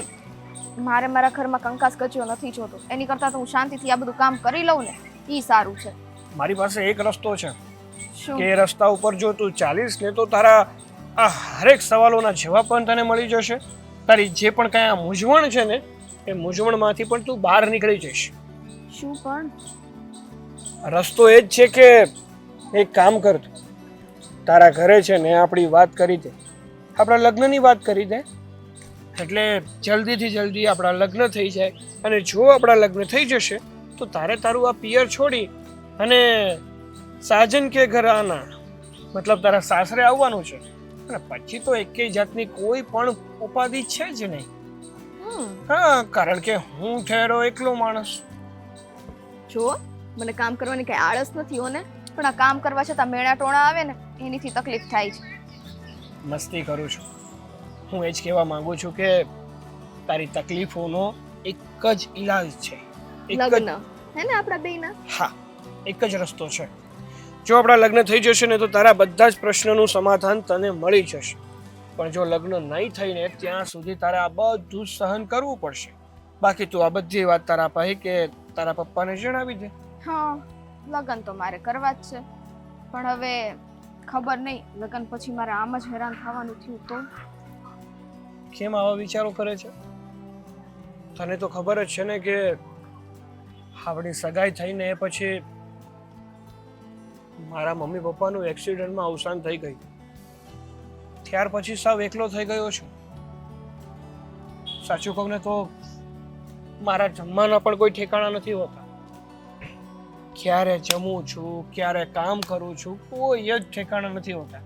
મારે મારા ઘરમાં કંકાસ કચ્યો નથી જોતો. એની કરતાં તો હું શાંતિથી આ બધું કામ કરી લઉં ને એ સારું છે. મારી પાસે એક રસ્તો છે શું? કે એ રસ્તા ઉપર જો તું ચાલીશ ને તો તારા આ હરેક સવાલોના જવાબ પણ તને મળી જશે. તારી જે પણ કાંઈ આ મૂંઝવણ છે ને એ મૂંઝવણમાંથી પણ તું બહાર નીકળી જઈશ. શું પણ? રસ્તો એ જ છે કે એક કામ કર, તું તારા ઘરે છે ને આપણી વાત કરી દે, આપણા લગ્નની વાત કરી દે, એટલે જલ્દીથી જલ્દી આપણા લગ્ન થઈ જાય. અને જો આપણા લગ્ન થઈ જશે તો તારે તારું આ પિયર છોડી અને સાજન કે ઘર આના, મતલબ તારા સાસરે આવવાનું છે. અને પછી તો એકેય જાતની કોઈ પણ ઉપાધિ છે જ નહીં. હા, કારણ કે હું ઠેરો એકલો માણસ. જો મને કામ કરવાની કઈ આળસ નથી હો ને, પણ આ કામ કરવા છતાં મેણા ટોણા આવે ને એનીથી તકલીફ થાય છે. મસ્તી કરું છું. હું એ જ કહેવા માંગુ છું કે તારી તકલીફોનો એક જ ઈલાજ છે. લગ્ન હે ને આપણા બેયના? હા, એક જ રસ્તો છે. જો આપણા લગ્ન થઈ જશે ને તો તારા બધા જ પ્રશ્નોનું સમાધાન તને મળી જશે. પણ જો લગ્ન નહીં થઈને ત્યાં સુધી તારે આ બધું સહન કરવું પડશે. બાકી તું આ બધી વાત તારા ભાઈ કે તારા પપ્પાને જણાવી દે. હા, લગ્ન તો મારે કરવા જ છે, પણ હવે ખબર નહીં લગ્ન પછી મારે આમ જ હેરાન થવાનું થયું તો? કેમ આવા વિચારો કરે છે? તને તો ખબર જ છે ને કે આપણી સગાઈ થઈને એ પછી મારા મમ્મી પપ્પાનું એક્સિડન્ટમાં અવસાન થઈ ગયું. ત્યાર પછી સાવ એકલો થઈ ગયો છું. સાચું કહું ને તો મારા જમવાના પણ કોઈ ઠેકાણા નથી હોતા. ક્યારે જમું છું, ક્યારે કામ કરું છું, કોઈ જ ઠેકાણા નથી હોતા.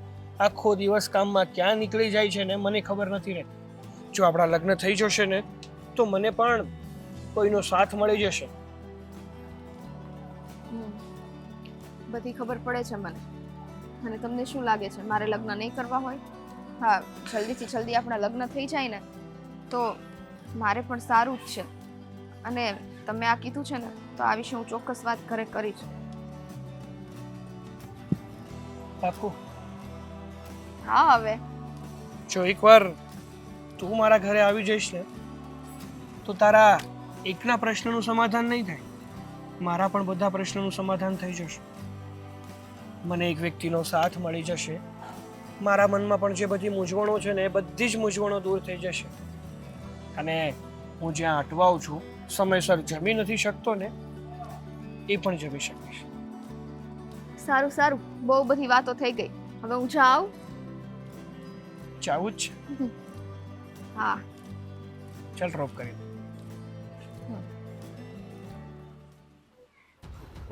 આખો દિવસ કામમાં ક્યાં નીકળી જાય છે ને મને ખબર નથી રહેતી. જો આપણા લગ્ન થઈ જશે ને તો મને પણ કોઈનો સાથ મળી જશે. બધી ખબર પડે છે મને. અને તમને શું લાગે છે મારે લગ્ન નહીં કરવા હોય? હા, જલ્દીથી જલ્દી આપણા લગ્ન થઈ જાય ને તો મારે પણ સારું જ છે. અને તમે આ કીધું છે ને તો આ વિશે હું ચોક્કસ વાત ઘરે કરીશ. પાક્કું? હા, હવે જો એકવાર તું મારા ઘરે આવી જઈશ ને તો તારા એકના પ્રશ્નનું સમાધાન નહીં થાય, મારા પણ બધા પ્રશ્નોનું સમાધાન થઈ જશે. મને એક વ્યક્તિનો સાથ મળી જશે. મારા મનમાં પણ જે બધી મૂંઝવણો છે ને એ બધી જ મૂંઝવણો દૂર થઈ જશે. અને હું જ્યાં અટવાઉં છું, સમયસર જમી નથી શકતો ને એ પણ જમી શકીશ. સારું સારું, બહુ બધી વાતો થઈ ગઈ. હવે હું જાઉં? જાવું જ છે? હા. ચાલ ડ્રોપ કરી દો.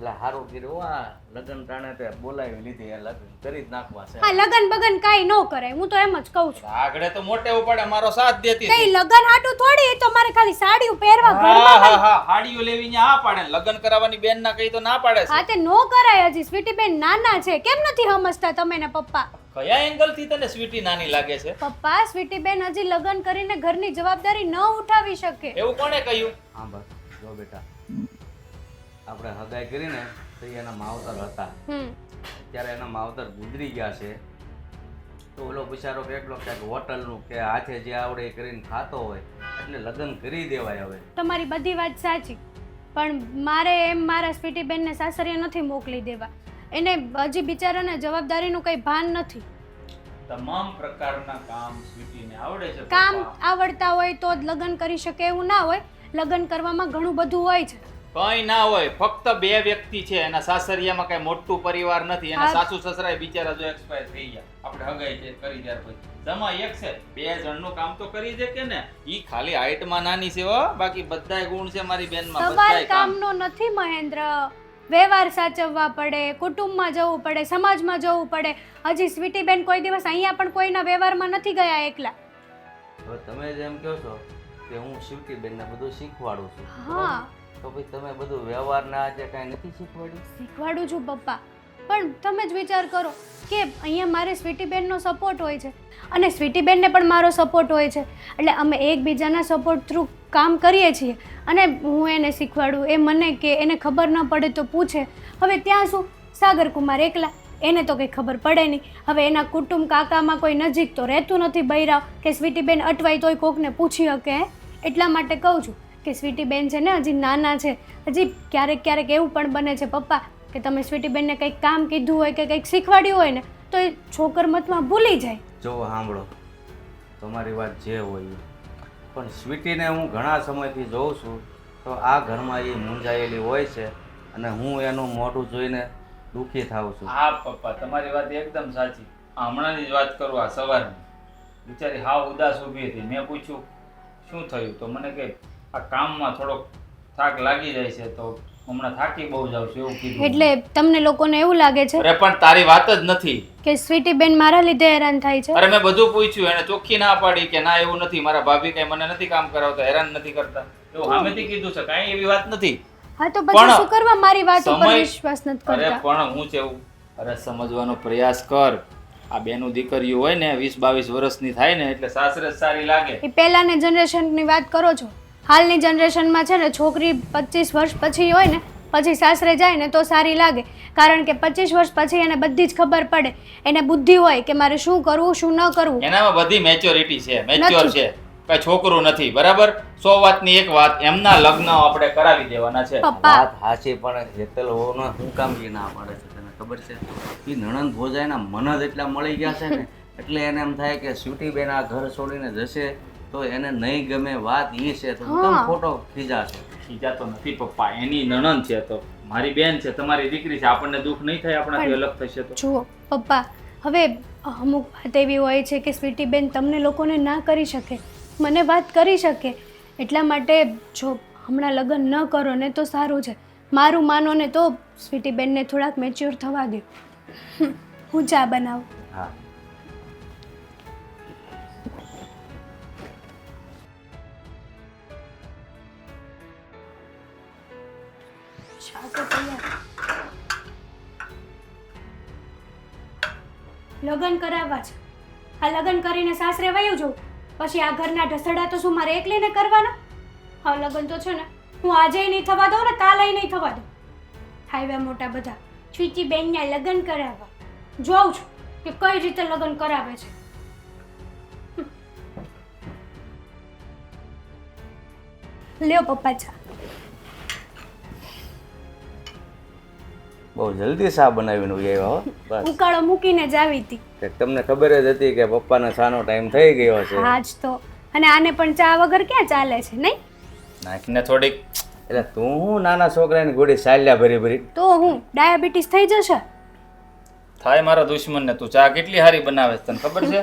એટલે સારું કર્યું આ લગ્ન ટાણે તે બોલાવી લીધી, આ લગ્ન કરી જ નાખવા છે. હા લગન બગન કાંઈ ન કરાય, હું તો એમ જ કહું છું. આગળ તો મોટે ઉપાડે મારો સાથ દેતી કઈ હતી. લગન હાટું થોડી, એ તો મારે ખાલી સાડીઓ પહેરવા હા ઘરમાં હા હા હાડીઓ લેવીને આ પાડે, લગ્ન કરાવવાની બેન ના કહી તો ના પાડે છે. હા તે નો કરાય. હજી સ્વીટી બેન નાના છે, કેમ નથી સમજતા તમે ને પપ્પા? કયા એંગલ થી તને સ્વીટી નાની લાગે છે? પપ્પા સ્વીટી બેન હજી લગન કરીને ઘરની જવાબદારી ન ઉઠાવી શકે. એવું કોણે કહ્યું? હા બસ જો બેટા, આપણે હગાઈ કરીને તો એના માવતર હતા, ત્યારે એના માવતર ગુજરી ગયા છે, તો ઓલો બિચારો કેટલો ક્યાંક હોટલનું કે હાથે જે આવડે એ કરીને ખાતો હોય, એટલે લગ્ન કરી દેવાય. હવે તમારી બધી વાત સાચી, પણ મારે એમ મારા સ્વીટી બેનને સાસરિયા નથી મોકલી દેવા. એને હજી બિચારાને જવાબદારીનું કંઈ ભાન નથી. તમામ પ્રકારના કામ સ્વીટીને આવડે છે. કામ પપ્પા. આવડતા હોય તો જ લગ્ન કરી શકે એવું ના હોય. લગ્ન કરવામાં ઘણું બધું હોય છે. કઈ ના હોય, ફક્ત બે વ્યક્તિ છે, એના સાસરિયામાં કઈ મોટું પરિવાર નથી. એના હા. સાસુ સસરા બિચારા જો એક્સપાયર થઈ ગયા, આપણે હગાઈ છે કરી ત્યાર પછી જમા એક છે, બે જણનું કામ તો કરી દે કે ને. ઈ ખાલી હાઈટમાં નાની છે હો, બાકી બધાય ગુણ છે મારી બેનમાં, સવાલ બધાય કામ. કામનો નથી મહેન્દ્ર. વ્યવહાર સાચવવા પડે, કુટુંબમાં જવું પડે, સમાજમાં જવું પડે. હજી સ્વીટી બેન કોઈ દિવસ અહીંયા પણ કોઈના વ્યવહારમાં નથી ગયા એકલા. હવે તમે જેમ કહો છો કે હું શિવટી બેનને બધું શીખવાડું છું, હા તો ભાઈ તમે બધું વ્યવહારના આજે કાંઈ નથી શીખવાડ્યું? શીખવાડું છું પપ્પા, પણ તમે જ વિચાર કરો કે અહીંયા મારે સ્વીટી બેનનો સપોર્ટ હોય છે અને સ્વીટી બેનને પણ મારો સપોર્ટ હોય છે. એટલે અમે એકબીજાના સપોર્ટ થ્રુ કામ કરીએ છીએ. અને હું એને શીખવાડું, એ મને કે એને ખબર ન પડે તો પૂછે. હવે ત્યાં શું સાગર કુમાર એકલા, એને તો કંઈ ખબર પડે નહીં. હવે એના કુટુંબ કાકામાં કોઈ નજીક તો રહેતું નથી બૈરાવ કે સ્વીટી બેન અટવાય તોય કોકને પૂછી શકે. એટલા માટે કહું છું કે સ્વીટી બેન છે ને હજી નાના છે. હજી ક્યારેક ક્યારેક એવું પણ બને છે પપ્પા કે તમે સ્વીટી બેનને કંઈક કામ કીધું હોય કે કંઈક શીખવાડ્યું હોય ને તો એ છોકરમતમાં ભૂલી જાય. જો સાંભળો, તમારી વાત જે હોય એ. પણ સ્વીટીને હું ઘણા સમયથી જોઉં છું તો આ ઘરમાં એ મૂંઝાયેલી હોય છે અને હું એનું મોઢું જોઈને દુઃખી થાઉં છું. હા પપ્પા, તમારી વાત એકદમ સાચી. આ હમણાંની જ વાત કરું, આ સવારની બિચારી હાવ ઉદાસ ઊભી હતી. મેં પૂછ્યું શું થયું, તો મને કે આ કામમાં થોડોક થાક લાગી જાય છે, તો હમણાં થાકી બહુ જાઉં છું એવું કીધું. એટલે તમને લોકોને એવું લાગે છે અરે પણ તારી વાત જ નથી. કે સ્વીટી બેન મારા લીધે હેરાન થાય છે. અરે મેં બધું પૂછ્યું, એને ચોખ્ખી ના પાડી કે ના એવું નથી, મારા ભાભી કઈ મને નથી કામ કરાવતા, હેરાન નથી કરતા, એવું સામેથી કીધું છે, કાંઈ એવી વાત નથી. હા તો પછી પણ શું કરવા મારી વાત ઉપર સમય- વિશ્વાસ નથી અરે કરતા? પણ હું છે એવું, અરે સમજવાનો પ્રયાસ કર. આ બેનું દીકરીઓ હોય ને 20-22 વર્ષની થાય ને એટલે સાસરે જ સારી લાગે. એ પહેલાની જનરેશનની વાત કરો છો. હાલની જનરેશનમાં છે ને છોકરી 25 વર્ષ પછી હોય ને પછી સાસરે જાય ને તો સારી લાગે. કારણ કે 25 વર્ષ પછી એને બધી જ ખબર પડે, એને બુદ્ધિ હોય કે મારે શું કરવું શું ન કરવું. એનામાં બધી મેચ્યોરિટી છે, મેચ્યોર નથી. છે, કઈ છોકરું નથી. બરાબર, 100 વાતની એક વાત, એમના લગ્ન આપણે કરાવી દેવાના છે. પપ્પા વાત સાચી, પણ હેતલ હોવાનો હું કામ કે ના પાડે છે તને ખબર છે? એ નણંદ ભોજાઈના મન જ એટલા મળી ગયા છે ને એટલે એને એમ થાય કે સ્વીટી બેન આ ઘર છોડીને જશે તો એને નહીં ગમે. વાત એ છે તો હું કેમ ખોટો ખીજાશે? ખીજાતો નથી પપ્પા, એની નણંદ છે તો મારી બેન છે, તમારી દીકરી છે, આપણને દુઃખ નહીં થાય આપણાથી અલગ થશે તો? જુઓ પપ્પા, હવે અમુક વાત એવી હોય છે કે સ્વીટી બેન તમને લોકોને ના કરી શકે, મને વાત કરી શકે. એટલા માટે જો હમણાં લગ્ન ન કરો ને તો સારું છે. મારું માનો ને તો સ્વીટી બેનને થોડાક મેચ્યોર થવા દો. હું ચા બનાવું. હા ચા તો તૈયાર. લગ્ન કરાવવા છે. આ લગ્ન કરીને સાસરે વયું જવું, પછી આ ઘરના ઢસડા તો શું મારે એકલીને કરવાના? હા લગ્ન તો છે ને હું આજે નહીં થવા દઉં ને કાલે નહીં થવા દઉં. આવ્યા મોટા બધા સ્વીટી બેનના લગ્ન કરાવવા. જોઉં છું કે કઈ રીતે લગ્ન કરાવે છે. લ્યો પપ્પા ચા. બહુ જલ્દી શા બનાવીને આવ્યા હો. બસ ઉકાળો મૂકીને જ આવી હતી. કે તમને ખબર જ હતી કે પપ્પાને શાનો ટાઈમ થઈ ગયો છે. હા જ તો. અને આને પણ ચા વગર ક્યાં ચાલે છે નહીં? નાખીને થોડીક. એટલે તું હું નાના છોકરાની ગોળી ચાલ્યા ભરી ભરી. તો હું ડાયાબિટીસ થઈ જશે. થાય મારા દુશ્મનને. તું ચા કેટલી સારી બનાવે છે તને ખબર છે?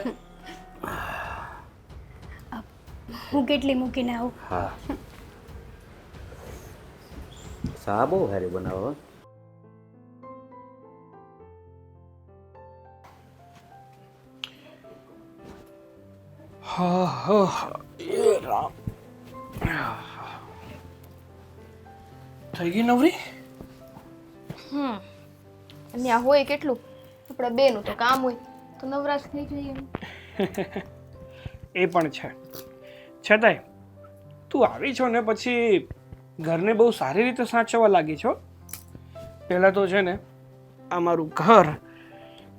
હું કેટલી મૂકીને આવું. હા ચા બહુ સારી બનાવો. એ રામ, થઈ ગઈ નવરી? અને આ હોય કેટલું આપણે બેનું તો કામ હોય તો નવરાશ થઈ જઈએ. એ પણ છે. છતાંય તું આવી છો ને પછી ઘરને બહુ સારી રીતે સાચવવા લાગી છો. પહેલાં તો છે ને આ મારું ઘર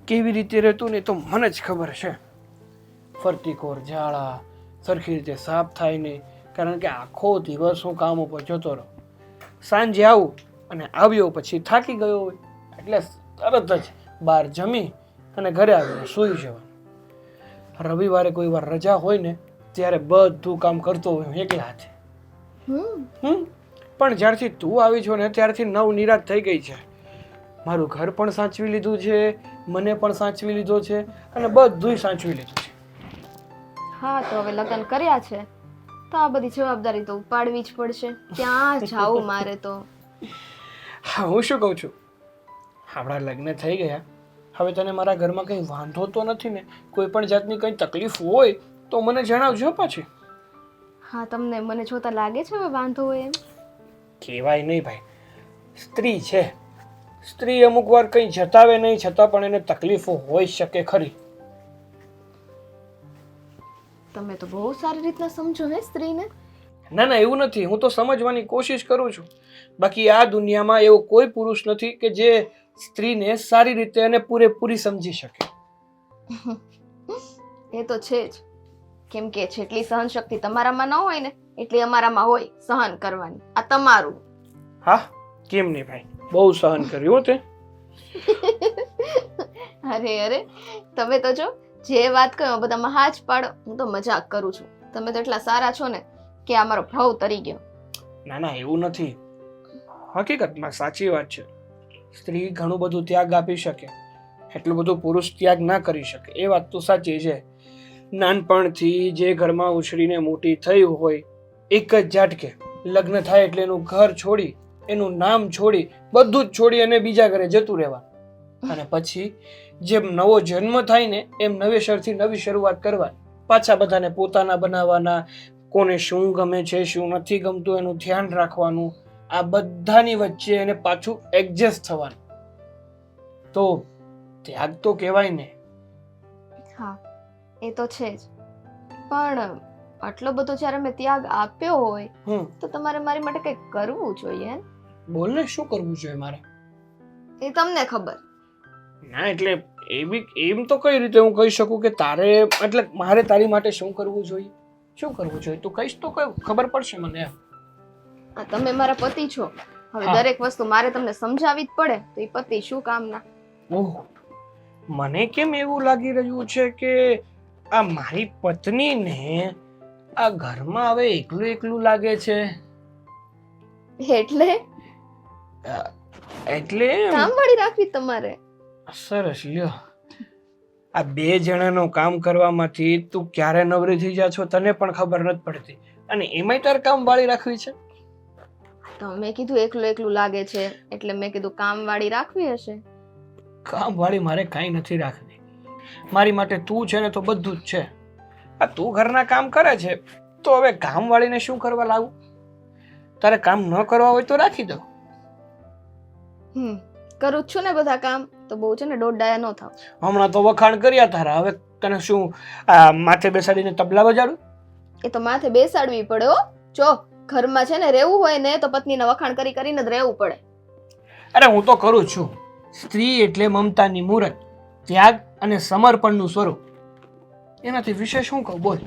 કેવી રીતે રહેતું ને તો મને જ ખબર છે. ફરતી કોર ઝાડા સરખી રીતે સાફ થાય નહીં, કારણ કે આખો દિવસ હું કામ ઉપર જતો રહું. સાંજે આવું અને આવ્યો પછી થાકી ગયો હોય એટલે તરત જ બહાર જમી અને ઘરે આવીને સૂઈ જવાનું. રવિવારે કોઈ વાર રજા હોય ને ત્યારે બધું કામ કરતો હોય હું એકલા હાથે. પણ જ્યારથી તું આવી છો ને ત્યારથી નવ નિરાશ થઈ ગઈ છે. મારું ઘર પણ સાચવી લીધું છે, મને પણ સાચવી લીધો છે અને બધુંય સાચવી લીધું છે. હા તો હવે લગ્ન કર્યા છે તો આ બધી જવાબદારી તો ઉપાડવી જ પડશે. ક્યાં જાવું મારે તો. હા, હું શું કહું છું, આપણા લગ્ન થઈ ગયા, હવે તને મારા ઘરમાં કંઈ વાંધો તો નથી ને? કોઈ પણ જાતની કંઈ તકલીફ હોય તો મને જણાવજો પાછી. હા, તમને મને જોતા લાગે છે હવે વાંધો હોય એમ? કહેવાય નહીં ભાઈ, સ્ત્રી છે, સ્ત્રી અમુક વાર કંઈ જતાવે નહીં છતાં પણ એને તકલીફો હોઈ શકે ખરી. તમે તો બહુ સારી રીતના સમજો હે સ્ત્રીને. ના ના, એવું નથી, હું તો સમજવાની કોશિશ કરું છું. બાકી આ દુનિયામાં એવો કોઈ પુરુષ નથી કે જે સ્ત્રીને સારી રીતે અને પૂરેપૂરી સમજી શકે. એ તો છે જ, કેમ કે જેટલી સહન શક્તિ તમારામાં ન હોય ને એટલી અમારામાં હોય સહન કરવાની. આ તમારું. હા, કેમ નહીં ભાઈ, બહુ સહન કર્યું તે. અરે અરે, તમે તો જો જે વાત કહો બધામાં હા જ પાડો. હું તો મજાક કરું છું. તમે તો એટલા સારા છો ને કે આ મારો ભાવ તરી ગયો. ના ના, એવું નથી, હકીકતમાં સાચી વાત છે. સ્ત્રી ઘણું બધું ત્યાગ આપી શકે, એટલું બધું પુરુષ ત્યાગ ના કરી શકે, એ વાત તો સાચી છે. નાનપણથી જે ઘરમાં ઉછળીને મોટી થઈ હોય, એક જ ઝાટકે લગ્ન થાય એટલે એનું ઘર છોડી, એનું નામ છોડી, બધું જ છોડી અને બીજા ઘરે જતું રહેવાનું. અને પછી જેમ નવો જન્મ થાય ને એમ નવેસરથી નવી શરૂઆત કરવાની. પાછા બધાને પોતાના બનાવવાના, કોને શું ગમે છે શું નથી ગમતું એનું ધ્યાન રાખવાનું. આ બધાની વચ્ચે એને પાછું એડજસ્ટ થવાનું. તો ત્યાગ તો કહેવાય ને. હા, એ તો છે જ, પણ આટલો બધો જ્યારે મેં ત્યાગ આપ્યો હોય તો તમારે મારી માટે કંઈક કરવું જોઈએ. બોલ ને, શું કરવું જોઈએ મારે? એ તમને ખબર. ના એટલે એમ તો કઈ રીતે હું કહી શકું કે તારે, એટલે મારે તારી માટે શું કરવું જોઈએ? શું કરવું જોઈએ તું કહીશ તો ખબર પડશે મને. આ તમે મારા પતિ છો, હવે દરેક વસ્તુ મારે તમને સમજાવવી જ પડે તો એ પતિ શું કામના. ઓહ, મને કેમ એવું લાગી રહ્યું છે કે આ મારી પત્નીને આ ઘરમાં હવે એકલું એકલું લાગે છે. એટલે કામવાળી રાખવી તમારે. સરસ, લ્યો. આ બે જણાનું કામ કરવામાંથી તું ક્યારે નવરી થઈ જા છો તને પણ ખબર નથી પડતી, અને એમાંય તારે કામ વાળી રાખવી છે. તો મેં કીધું એકલું એકલું લાગે છે એટલે મેં કીધું કામવાળી રાખવી હશે. કામ વાળી મારે કાંઈ નથી રાખવી. મારી માટે તું છે ને તો બધું જ છે. આ તું ઘરના કામ કરે છે તો હવે કામ વાળીને શું કરવા લાવું? તારે કામ ન કરવા હોય તો રાખી દો. કરું છું ને બધા કામ, તો બહુ છે ને દોડાયા ન થાવ. હમણાં તો વખાણ કર્યા તારા, હવે તને શું માથે બેસાડીને તબલા બજાડું? એ તો માથે બેસાડવી પડે હો. જો ઘરમાં છે ને રહેવું હોય ને તો પત્નીના વખાણ કરી કરીને જ રહેવું પડે. અરે હું તો કરું છું. સ્ત્રી એટલે મમતાની મૂરત, ત્યાગ અને સમર્પણનું સ્વરૂપ. એનાથી વિશેષ શું કહું? બોલ.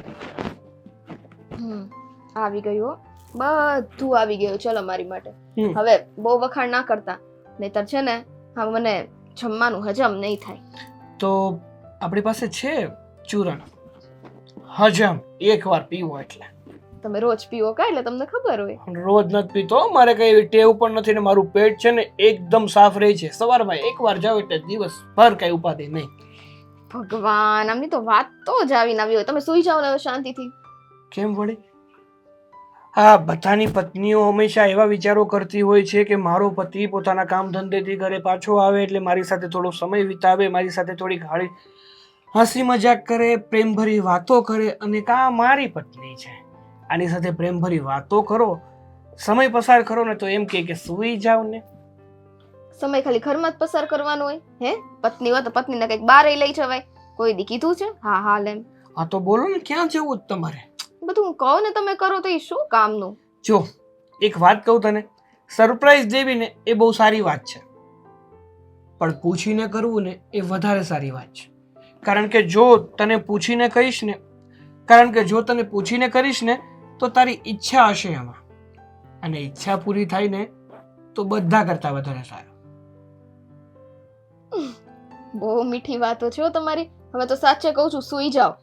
આવી ગયું, બધું આવી ગયું. ચલો મારી માટે હવે બહુ વખાણ ના કરતા, નહીતર છે ને હા મને જમવાનું હજમ નહીં થાય. તો આપણી પાસે છે ચૂરણ, હજમ એકવાર પીવો એટલે. તમે રોજ પીવો કા એટલે તમને ખબર હોય. રોજ નથી પીતો, મારે કઈ એવી ટેવ પણ નથી ને મારું પેટ છે ને એકદમ સાફ રહે છે. સવારમાં એકવાર જાવ એટલે દિવસ ભર કઈ ઉપાધિ નહીં. ભગવાન, આમની તો વાત તો જ આવીને આવી હોય. તમે સુઈ જાઓ ને શાંતિથી. કેમ વળી? હા, બધાની પત્નીઓ હંમેશા એવા વિચારો કરતી હોય છે કે મારો પતિ પોતાના કામ ધંધેથી ઘરે પાછો આવે એટલે મારી સાથે થોડો સમય વિતાવે, મારી સાથે થોડી હસી મજાક કરે, પ્રેમભરી વાતો કરે અને કા મારી પત્ની છે, આની સાથે પ્રેમભરી વાતો કરો, સમય પસાર કરો ને તો એમ કહે કે સૂઈ જાવ ને. સમય ખાલી ઘરમાં જ પસાર કરવાનો હોય? હે, પત્ની હોય તો પત્નીને કંઈક બારે લઈ જવાય. કોઈ દી કીધું છે? હા હાલ એમ. હા તો બોલો ને, ક્યાં જવું જ તમારે? બધું હું કહું ને તમે કરો તો એ શું કામનું? જો એક વાત કહું તને, સરપ્રાઈઝ દેવી ને એ બહુ સારી વાત છે, પણ પૂછીને કરવું ને એ વધારે સારી વાત છે. કારણ કે જો તને પૂછીને કરીશ ને તો તારી ઈચ્છા હશે એમાં, અને ઈચ્છા પૂરી થાય ને તો બધા કરતા વધારે સારું. બહુ મીઠી વાતો છે હો તમારી. હવે તો સાચે કહું છું, સૂઈ જાઓ.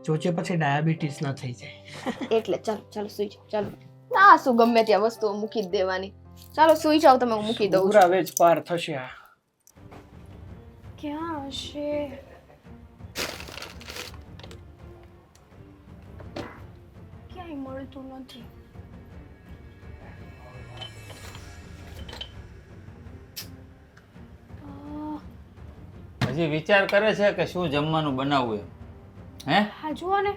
જોજે પછી ડાયાબિટીસ ના થઈ જાય. એટલે ચાલો ચાલો સૂઈ જાઓ. ચાલો, ના શું ગમે ત્યાં વસ્તુઓ મૂકી જ દેવાની. ચાલો સૂઈ જાઓ તમે, હું મૂકી દઉં છું. પૂરા વેજ પાર થશે આ. ક્યાં હશે? ક્યાંય મળતું નથી. હજી વિચાર કરે છે કે શું જમવાનું બનાવવું એમ? હે? હા જુઓ ને,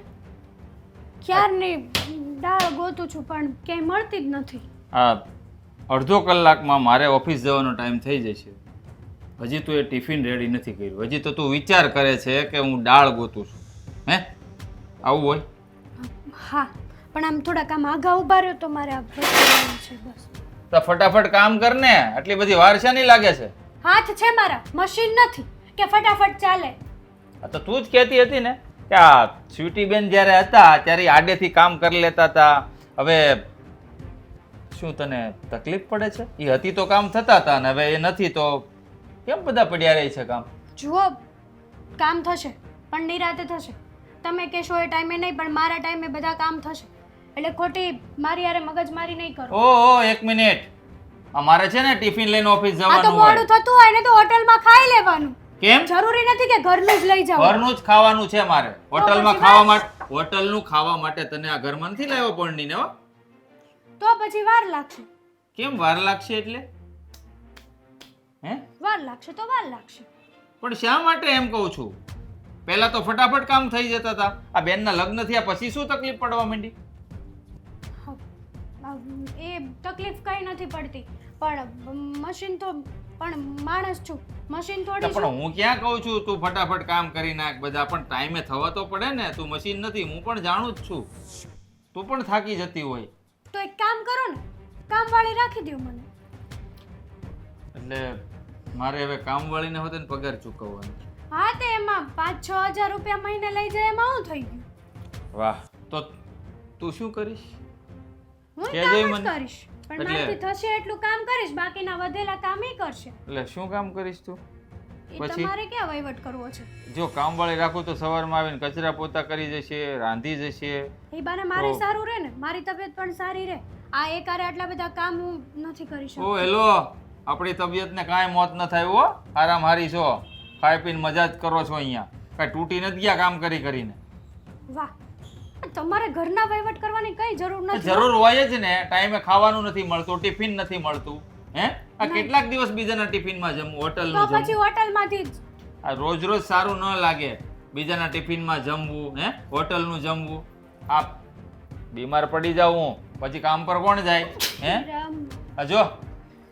ક્યારની દાળ ગોતું છું પણ ક્યાંય મળતી જ નથી. આ અડધો કલાકમાં મારે ઓફિસ જવાનો ટાઈમ થઈ જશે. હજી તું એ ટિફિન રેડી નથી કર્યું. હજી તો તું વિચાર કરે છે કે હું દાળ ગોતું છું. હે? આવું હોય? હા, પણ આમ થોડાક આમ આગા ઉભા રહ્યો તો મારે આ ભરવાનું છે બસ. તો ફટાફટ કામ કર ને, આટલી બધી વાર શાની લાગે છે? હાથ છે મારા, મશીન નથી કે ફટાફટ ચાલે. આ તો તું જ કહેતી હતી ને કે આ સ્વીટી બેન જ્યારે હતા ત્યારે આડેથી કામ કરી લેતા હતા. હવે શું તને તકલીફ પડે છે? એ હતી તો કામ થતા હતા ને હવે એ નથી તો કેમ બધા પડ્યા રહે છે કામ? જુઓ, કામ થશે પણ નિરાતે થશે. તમે કહેશો એ ટાઈમે નહીં, પણ મારા ટાઈમે બધા કામ થશે. એટલે ખોટી મારી યારે મગજમારી નહીં કરો. ઓહો, એક મિનિટ. અમારે છે ને ટિફિન લઈને ઓફિસ આ તો જવાનું મોડું હોય. થતું હોય ને તો હોટલમાં ખાઈ લેવાનું. કેમ? જરૂરી નથી કે ઘરનું જ લઈ જાવ. ઘરનું જ ખાવાનું છે મારે. હોટલમાં પછી ખાવા માટે, હોટલનું ખાવા માટે તને આ ઘરમાં નથી લાવ્યો પરણીને હો. તો પછી વાર લાગશે. કેમ વાર લાગશે એટલે? હે? વાર લાગશે તો વાર લાગશે. પણ શા માટે એમ કહું છું? પહેલા તો ફટાફટ કામ થઈ જતા હતા. આ બેનના લગ્ન થયા પછી શું તકલીફ પડવા માંડી? એ તકલીફ કઈ નથી પડતી, પણ મશીન તો, પણ માણસ છું, મશીન થોડી છું. પણ હું ક્યાં કહું છું તું ફટાફટ કામ કરી નાખ બધા, પણ ટાઈમે થવા તો પડે ને. તું મશીન નથી, હું પણ જાણું જ છું. તું પણ થાકી જતી હોય. તો એક કામ કરો ને, કામવાળી રાખી દો મને. એટલે મારે હવે કામવાળીને હોતે ને પગાર ચૂકવવાનો. હા, તે એમાં 5-6 હજાર રૂપિયા મહિને લઈ જાય એમાં શું થઈ ગયું? વાહ, તો તું શું કરીશ? હું કહેજે કામ જ મને. કરીશ, પણ એટલે- મારાથી થશે એટલું કામ કરીશ, બાકીના વધેલા કામ ઈ કરશે. એટલે શું કામ કરીશ તું? એ પછી? તમારે ક્યાં વહીવટ કરવો છે? જો કામવાળી રાખું તો સવારમાં આવીને કચરા પોતા કરી જશે, રાંધી જશે. એ બાને મારે તો- સારું રહે ને, મારી તબિયત પણ સારી રહે. આ એકારે આટલા બધા કામ હું નથી કરી ઓ શકતી. હેલો, આપણી તબિયતને કાંઈ મોત ન થાય હો. આરામ હારી છો, ખાઈ પીને મજા જ કરો છો અહીંયા. કાંઈ તૂટી નથી ગયા કામ કરી કરીને. વાહ, તમારે ઘરના વહીવટ કરવાની કઈ જરૂર નથી. જરૂર હોય જ ને. ટાઈમે ખાવાનું નથી મળતું, ટિફિન નથી મળતું. હે? આ કેટલાક દિવસ બીજાના ટિફિનમાં જમવું, તો હોટલનું પછી જમવું. હોટલમાંથી જ. આ રોજ રોજ સારું ન લાગે. બીજાના ટિફિનમાં જમવું, હે, હોટલનું જમવું. આ બીમાર પડી જાઉં પછી કામ પર કોણ જાય? હે? રામ. આ જો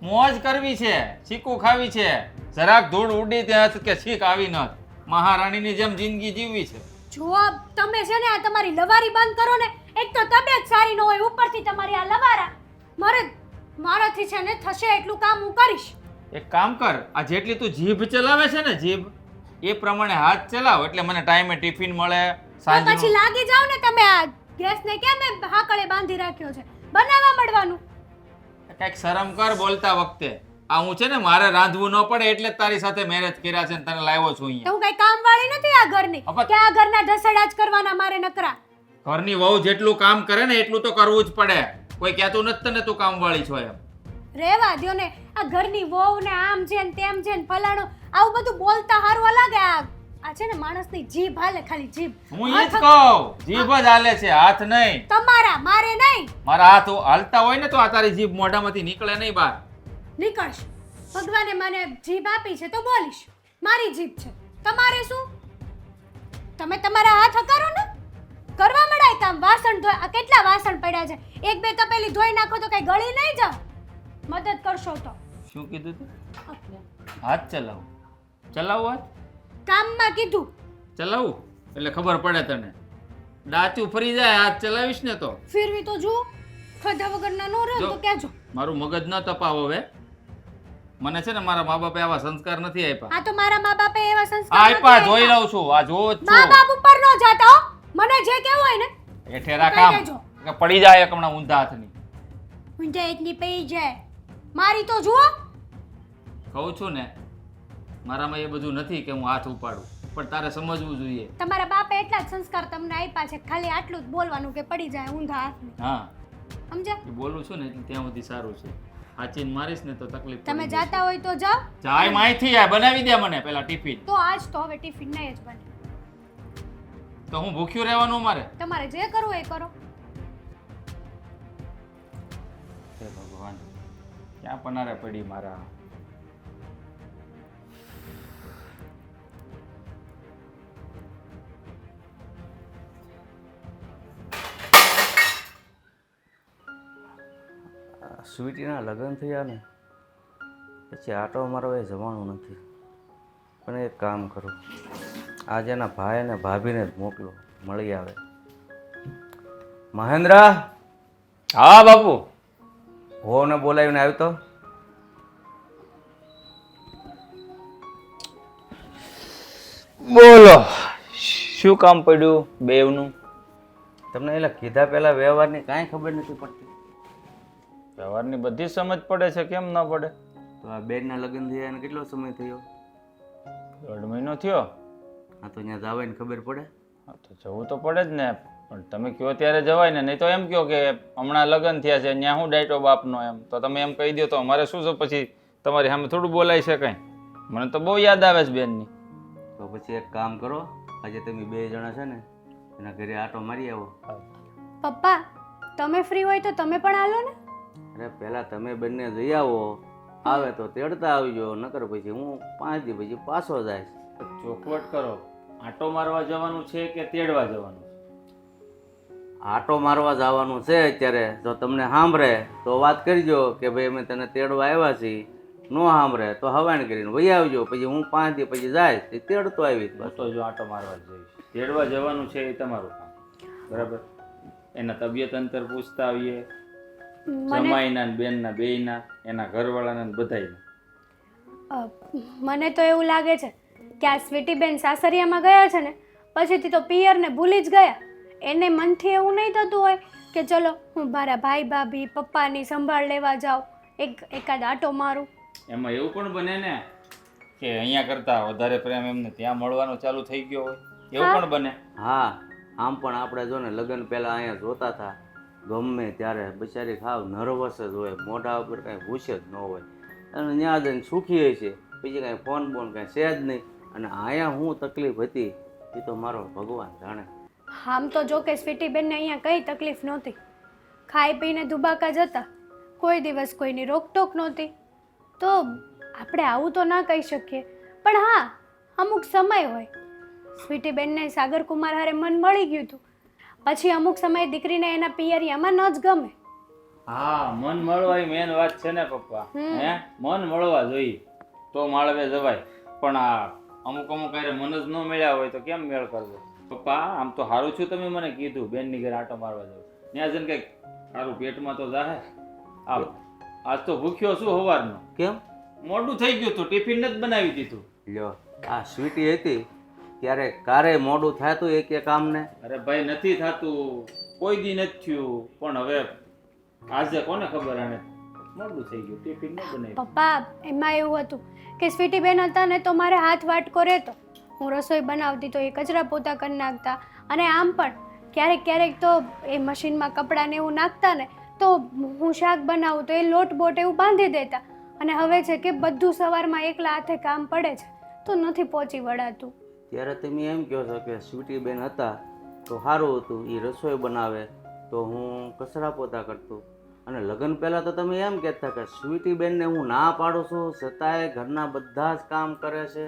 મોજ કરવી છે, ચીકુ ખાવી છે, જરાક ધૂળ ઉડી ત્યાં કે છીક આવી ન. મહારાણીની જેમ જિંદગી જીવવી છે. જો તમે છે ને આ તમારી લવારી બંધ કરો ને. એક તો તબિયત સારી ન હોય, ઉપરથી તમારી આ લવારા. મારાથી છે ને થશે એટલું કામ હું કરીશ. એક કામ કર, આ જેટલી તું જીભ ચલાવે છે ને જીભ, એ પ્રમાણે હાથ ચલાવ એટલે મને ટાઈમે ટિફિન મળે. તો પછી સાંજનું લાગી જાવ ને તમે. આ ગેસને કેમ એમ હાકળે બાંધી રાખ્યો છે? બનાવવા મળવાનું. કંઈક શરમ કર બોલતા વખતે. આ હું છે ને મારે રાંધવું ન પડે એટલે જ તારી સાથે મેરેજ કર્યા છે ને તને લાવ્યો છું તો અહીંયા. હું કઈ કામવાળી નથી આ ઘરની અપા- કે આ ઘરના ઢસેડા જ કરવાના મારે નકરા. ઘરની વહુ જેટલું કામ કરે ને એટલું તો કરવું જ પડે. કોઈ કહેતું નથી તને તું કામવાળી છો એમ. રેવા દ્યો ને. આ ઘરની વહુ ને આમ છે ને તેમ છે ને ફલાણું આવું બધું બોલતા હારવા લાગે. આ છે ને માણસની જીભ હાલે, ખાલી જીભ. હું એ જ કહું, જીભ જ હાલે છે, હાથ નહીં. તમારા, મારે નહીં. મારા હાથ હાલતા હોય ને તો આ તારી જીભ મોઢામાંથી નીકળે નહીં બહાર. નીકળશે. ભગવાને મને જીભ આપી છે તો બોલીશ. મારી જીભ છે, તમારે શું? તમે તમારા હાથ હકારો ને કરવા મળાય કામ. વાસણ ધોય, આ કેટલા વાસણ પડ્યા છે, એક બે તપેલી ધોઈ નાખો તો કઈ ગળી નહીં જાવ. મદદ કરશો તો. શું કીધું તું? હાથ ચલાવો. ચલાવો હાથ? કામમાં કીધું. ચલાવું એટલે ખબર પડે તને. ડાચું ફરી જાય હાથ ચલાવીશ ને તો. ફેરવી તો જુઓ. ખાધા વગરના નો રહો જો. તો કહેજો. મારું મગજ ન તપાવો હવે. મને છે ને મારા મા બાપે આવા સંસ્કાર નથી આપ્યા. આ તો મારા મા બાપે એવા સંસ્કાર આપ્યા નથી જોઈ આપ્યા. લઉં છું. આ જોવો જ મા છું. બાપ ઉપર નો જાતા હો. મને જે કેવું હોય ને એ ઠેરા કહી કામ દેજો. કે પડી જાય એક હમણાં ઊંધા હાથની. ઊંધા એટલી પઈ જાય. મારી તો જુઓ. કહું છું ને મારામાં એ બધું નથી કે હું હાથ ઉપાડું, પણ તારે સમજવું જોઈએ. તમારા બાપે એટલા જ સંસ્કાર તમને આપ્યા છે, ખાલી આટલું જ બોલવાનું કે પડી જાય ઊંધા હાથની. હા, સમજ્યા? એ બોલું છું ને એટલે ત્યાં સુધી સારું છે. હાચીને મારીશ ને તો તકલીફ તમે પડી જાતા હોય તો જાઓ. જશે. જાય માહિતી આ બનાવી દે મને પેલા ટિફિન. તો આજ તો હવે ટિફિન નહીં જ બને. તો હું ભૂખ્યું રહેવાનું મારે? તમારે જે કરવું એ કરો. હે ભગવાન, ક્યાં પનારે પડી મારા. સ્વીટીના લગ્ન થયા ને પછી આટો મારવા એ જવાનું નથી. પણ એક કામ કરું, આજે એના ભાઈ અને ભાભીને જ મોકલો, મળી આવે. મહેન્દ્ર, હા બાપુ. હોને બોલાવીને આવ્યો તો. બોલો, શું કામ પડ્યું બેવનું? તમને એટલે કીધા પહેલા વ્યવહારની કાંઈ ખબર નથી પડતી. વ્યવહારની બધી સમજ પડે છે, કેમ ન પડે? તો આ બેનના લગ્ન થયા એને કેટલો સમય થયો? 1.5 મહિનો થયો. હા, તો ત્યાં જવાય ને ખબર પડે. હા, તો જવું તો પડે જ ને. પણ તમે કહો ત્યારે જવાય ને, નહીં તો એમ કહો કે હમણાં લગ્ન થયા છે ત્યાં હું ડાયટો બાપનો, એમ તો તમે એમ કહી દો તો અમારે શું છે પછી તમારી સામે થોડું બોલાય છે કંઈ? મને તો બહુ યાદ આવે છે બેનની. તો પછી એક કામ કરો, આજે તમે 2 જણા છે ને એના ઘરે આટો મારી આવો. પપ્પા, તમે ફ્રી હોય તો તમે પણ હાલો ને. અરે પહેલા તમે બંને જઈ આવો, આવે તો તેડતા આવજો, નકર પછી હું 5 દી પછી પાછો જાય. ચોખવટ કરો. આંટો મારવા જવાનું છે કે તેડવા જવાનું? આટો મારવા જવાનું છે અત્યારે. જો તમને સાંભળે તો વાત કરજો કે ભાઈ અમે તને તેડવા આવ્યા છીએ. નો સાંભળે તો હવાણ કરીને વહી આવજો, પછી હું 5 દી પછી જાય તે તેડતો આવીશ. બસ. તો જો આંટો મારવા જ જઈશ. તેડવા જવાનું છે એ તમારું કામ, બરાબર? એના તબિયત અંતર પૂછતા આવીએ, મને જમાઈના ને બેનના બેયના, એના ઘરવાળાના ને બધાયના. મને તો એવું લાગે છે કે આ સ્વીટી બેન સાસરિયામાં ગયા છે ને પછીથી તો પિયરને ભૂલી જ ગયા. એને મનથી એવું નહીં થતું હોય કે ચલો હું મારા ભાઈ ભાભી પપ્પાની સંભાળ લેવા જાઉં, એકાદ આટો મારું. એમાં એવું પણ બને ને કે અહીંયા કરતા વધારે પ્રેમ એમને ત્યાં મળવાનો ચાલુ થઈ ગયો હોય, એવું પણ બને. હા, આમ પણ આપણે જો ને લગ્ન પહેલા અહીંયા જોતા હતા, ગમે ત્યારે બિચારી ખાવ નર્વસ જ હોય, મોઢા ઉપર કાંઈ હુશ જ ન હોય, અને ત્યાં જઈને સુખી હોય છે, બીજી કાંઈ ફોન બોન કાંઈ છે જ નહીં. અને અહીંયા હું તકલીફ હતી એ તો મારો ભગવાન જાણે. આમ તો જો કે સ્વીટી બેનને અહીંયા કંઈ તકલીફ નહોતી, ખાઈ પીને દુબાકા જતા, કોઈ દિવસ કોઈની રોકટોક નહોતી. તો આપણે આવું તો ના કહી શકીએ, પણ હા અમુક સમય હોય. સ્વીટી બેનને સાગર કુમાર હારે મન મળી ગયું હતું, પછી અમુક સમયે દીકરીને એના પિયરિયામાં ન જ ગમે. હા, મન મળવા એ મેન વાત છે ને પપ્પા. હે, મન મળવા જોઈએ તો માળવે જવાય. પણ આ અમુક હારે મન જ ન મળ્યા હોય તો કેમ મેળ કરવો? પપ્પા, આમ તો સારું છું તમે મને કીધું બેનની ઘરે આટો મારવા જાવ, ત્યાં જઈને કંઈક સારું પેટમાં તો જાહે. આજ તો ભૂખ્યો છું સવારનો. કેમ? મોડું થઈ ગયું તું, ટિફિન જ બનાવી દીધું. લ્યો, આ સ્વીટી હતી ત્યારે કારે મોડું થતું એક કામને? અરે ભાઈ, નથી થતું, કોઈ દી નથી થયું, પણ હવે આજે કોને ખબર, આને મોડું થઈ ગયું, ટિફિન ન બનાવ્યું. પપ્પા, એમાં એવું હતું કે સ્વીટી બેન હતા ને તો મારે હાથ વાટકો રહેતો. હું રસોઈ બનાવતી તો એ કચરા પોતા કરી નાખતા, અને આમ પણ ક્યારેક ક્યારેક તો એ મશીનમાં કપડાં ને એવું નાખતા ને તો હું શાક બનાવું તો એ લોટ બોટ એવું બાંધી દેતા. અને હવે છે કે બધું સવારમાં એકલા હાથે કામ પડે છે તો નથી પહોંચી વળાતું. ત્યારે તમે એમ કહો છો કે સ્વીટી બેન હતા તો સારું હતું, એ રસોઈ બનાવે તો હું કચરા પોતા કરતું. અને લગ્ન પહેલાં તો તમે એમ કહેતા કે સ્વીટી બેનને હું ના પાડું છું છતાંય ઘરના બધા જ કામ કરે છે.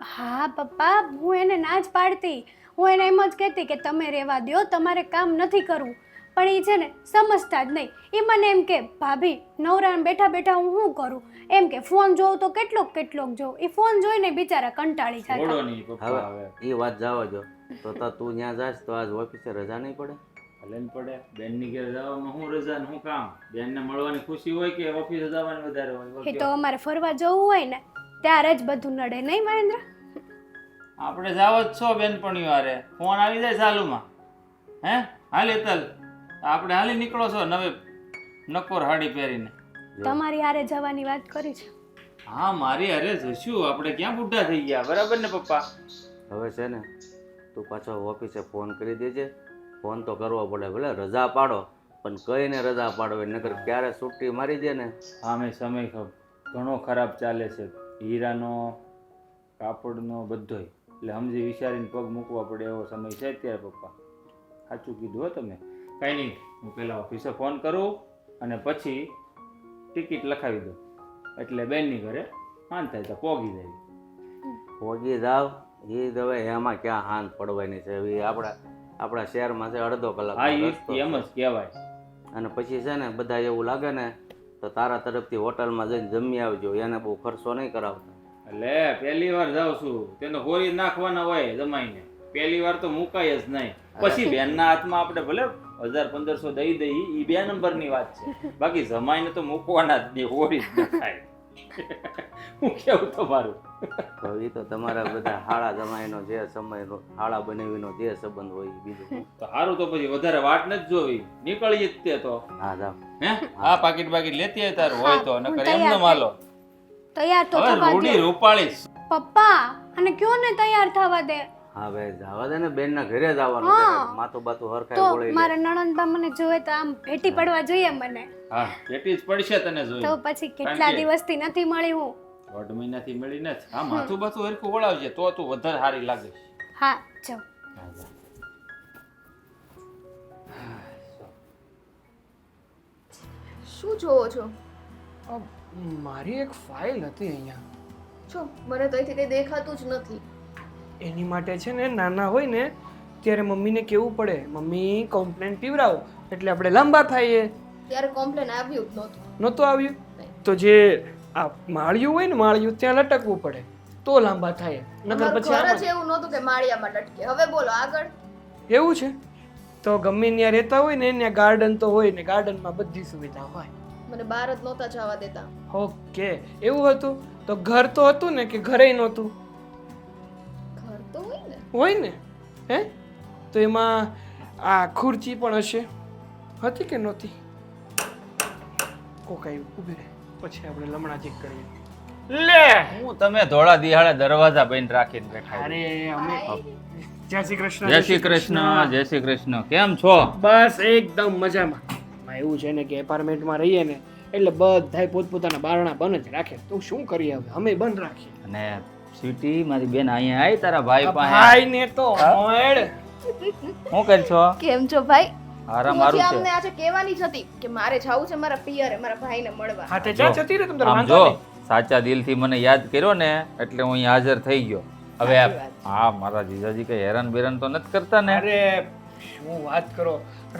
હા પપ્પા, હું એને ના જ પાડતી. હું એને એમ જ કહેતી કે તમે રહેવા દ્યો, તમારે કામ નથી કરવું. પણ એ છે ને સમજતા જ નહીં. એ મને એમ કે ભાભી નવરાને બેઠા બેઠા હું શું કરું? એમ કે ફોન જોઉં તો કેટલોક જોઉં. એ ફોન જોઈને બિચારા કંટાળી છોડો જાય. નહીં પપ્પા હવે એ વાત જવા દો. તો તું ત્યાં જાશ તો આજ ઓફિસે રજા નહીં પડે? ભલે ને પડે. બેનની ઘરે જવામાં શું રજા ને શું કામ? બેનને મળવાની ખુશી હોય કે ઓફિસે જવાની વધારે હોય? એ તો અમારે ફરવા જવું હોય ને ત્યારે જ બધું નડે, નહીં મહેન્દ્ર? આપણે જાવ જ છો બેનપણીઓ હારે. ફોન આવી જાય ચાલુમાં. હે હાલ એતલ આપણે હાલી નીકળો છો નવે નકોર હાડી પહેરીને. તમારી હારે જવાની વાત કરી છે. હા મારી હારે જશું. આપણે ક્યાં બુઢા થઈ ગયા, બરાબર ને પપ્પા? હવે છે ને તું પાછો ઓફિસે ફોન કરી દેજે. ફોન તો કરવો પડે, ભલે રજા પાડો પણ કઈને રજા પાડો, નકર ક્યારે છુટ્ટી મારી દે ને. આમે સમય ઘણો ખરાબ ચાલે છે, હીરાનો કાપડનો બધોય. એટલે સમજી વિચારીને પગ મૂકવા પડે એવો સમય છે અત્યારે પપ્પા. સાચું કીધું હો તમે. કાંઈ નહીં, હું પહેલાં ઓફિસે ફોન કરું અને પછી ટિકિટ લખાવી દઉં એટલે બેનની ઘરે હાન થાય તો પોગી જાય. પોગી જાવ એ જ હવે એમાં ક્યાં હાંત પડવાની છે. હવે આપણા શહેરમાં છે અડધો કલાક હા એ એમ જ કહેવાય. અને પછી છે ને બધા એવું લાગે ને તો તારા તરફથી હોટલમાં જઈને જમી આવજો, એને બહુ ખર્ચો નહીં કરાવતા. એટલે પહેલી વાર જાઉં છું તેને હોરી નાખવાના હોય જમાઈને. પહેલી વાર તો મુકાય જ નહીં. પછી બેનના હાથમાં આપણે ભલે 1000-1500 દઈ દઈ, એ 2 નંબરની વાત છે. બાકી જમાઈને તો મૂકવાના જ નહીં, હોરી જ ન થાય. હું કેવું તમારું? તો એ તો તમારા બધા હાળા જમાઈનો જે સમય હાળા બનાવીનો જે સંબંધ હોય એ બીજું. તો સારું, તો પછી વધારે વાટ નથી જોવી, નીકળીએ જ તે તો. હા જાવ. હે આ પાકીટ લેતી હોય તારું હોય તો, નકર એમનો માલો. તૈયાર તો હવે થવા રૂડી દ્યો. રૂપાળીશ. પપ્પા અને કયો ને તૈયાર થવા દે. હા ભાઈ જવા દે ને, બેનના ઘરે જવાનું હા. છે. માથું બાતું હરખાઈ તો બોલાઈ લે. મારા નણંદબા મને જોવે તો આમ ભેટી પડવા જોઈએ મને. હા પેટી જ પડશે તને તો જોઈ. પછી કેટલા કે- દિવસથી નથી મળી હું. 1.5 મહિનાથી મળીને જ. હા માથું બાથું હરખું વળાવજે તો તું વધારે સારી લાગે. હા જાઓ. શું જોવો છો? મારી એક ફાઇલ હતી અહીંયા. છો મને તો અહીંથી કંઈ દેખાતું જ નથી. એની માટે છે ને નાના હોય ને ત્યારે મમ્મીને કેવું પડે, મમ્મી કોમ્પ્લેન પીવડાવો એટલે આપણે લાંબા થઈએ. ત્યારે કોમ્પ્લેન આવ્યું જ નહોતું. નહોતું આવ્યું તો જે આ માળિયું હોય ને માળિયું ત્યાં લટકવું પડે તો લાંબા થાય, નકર અમારું પછી ઘર આમ જ એવું નહોતું કે માળિયામાં લટકે. હવે બોલો આગળ. જ. એવું છે તો ગમે ત્યાં રહેતા હોય ને ત્યાં ગાર્ડન તો હોય ને ગાર્ડનમાં બધી સુવિધા હોય. મને બહાર જ નહોતા જવા દેતા. ઓકે એવું હતું તો ઘર તો હતું ને કે ઘરે નહોતું? ઘર તો હોય ને. હોય ને. હે તો એમાં આ ખુરચી પણ હશે, હતી કે નહોતી? કોક આવ્યું, ઊભી રહે પછી આપણે લમણા ચેક કરીએ. લે હું તમે ધોળા દિહાળે દરવાજા બંધ રાખીને બેઠા. અરે અમે જય શ્રી કૃષ્ણ. જય શ્રી કૃષ્ણ. જય શ્રી કૃષ્ણ. કેમ છો? બસ એકદમ મજામાં. એમાં એવું છે ને કે એપાર્ટમેન્ટમાં રહીએ ને એટલે બધાય પોતપોતાના બારણા બંધ જ રાખે. તો શું કરીએ હવે, અમે બંધ રાખીએ. અને સ્વીટી મારી બેન અહીંયા આવી તારા ભાઈ પાસે. ભાઈ ને તો હોડ. શું કર છો? કેમ છો ભાઈ? આરામ હું મારું હજી છે. અમને આજે કહેવાની જ હતી કે મારે જવું છે મારા પિયરે મારા ભાઈને મળવા. હા તે ચા જતી રહે, તમ તારે આમ વાંધો જો નહીં. સાચા દિલથી મને યાદ કર્યો ને એટલે હું અહીં હાજર થઈ ગયો. હવે સાચી વાત છે. હા મારા જીજાજી કઈ હેરાન બેરાન તો નથી કરતા ને? અરે શું વાત કરો,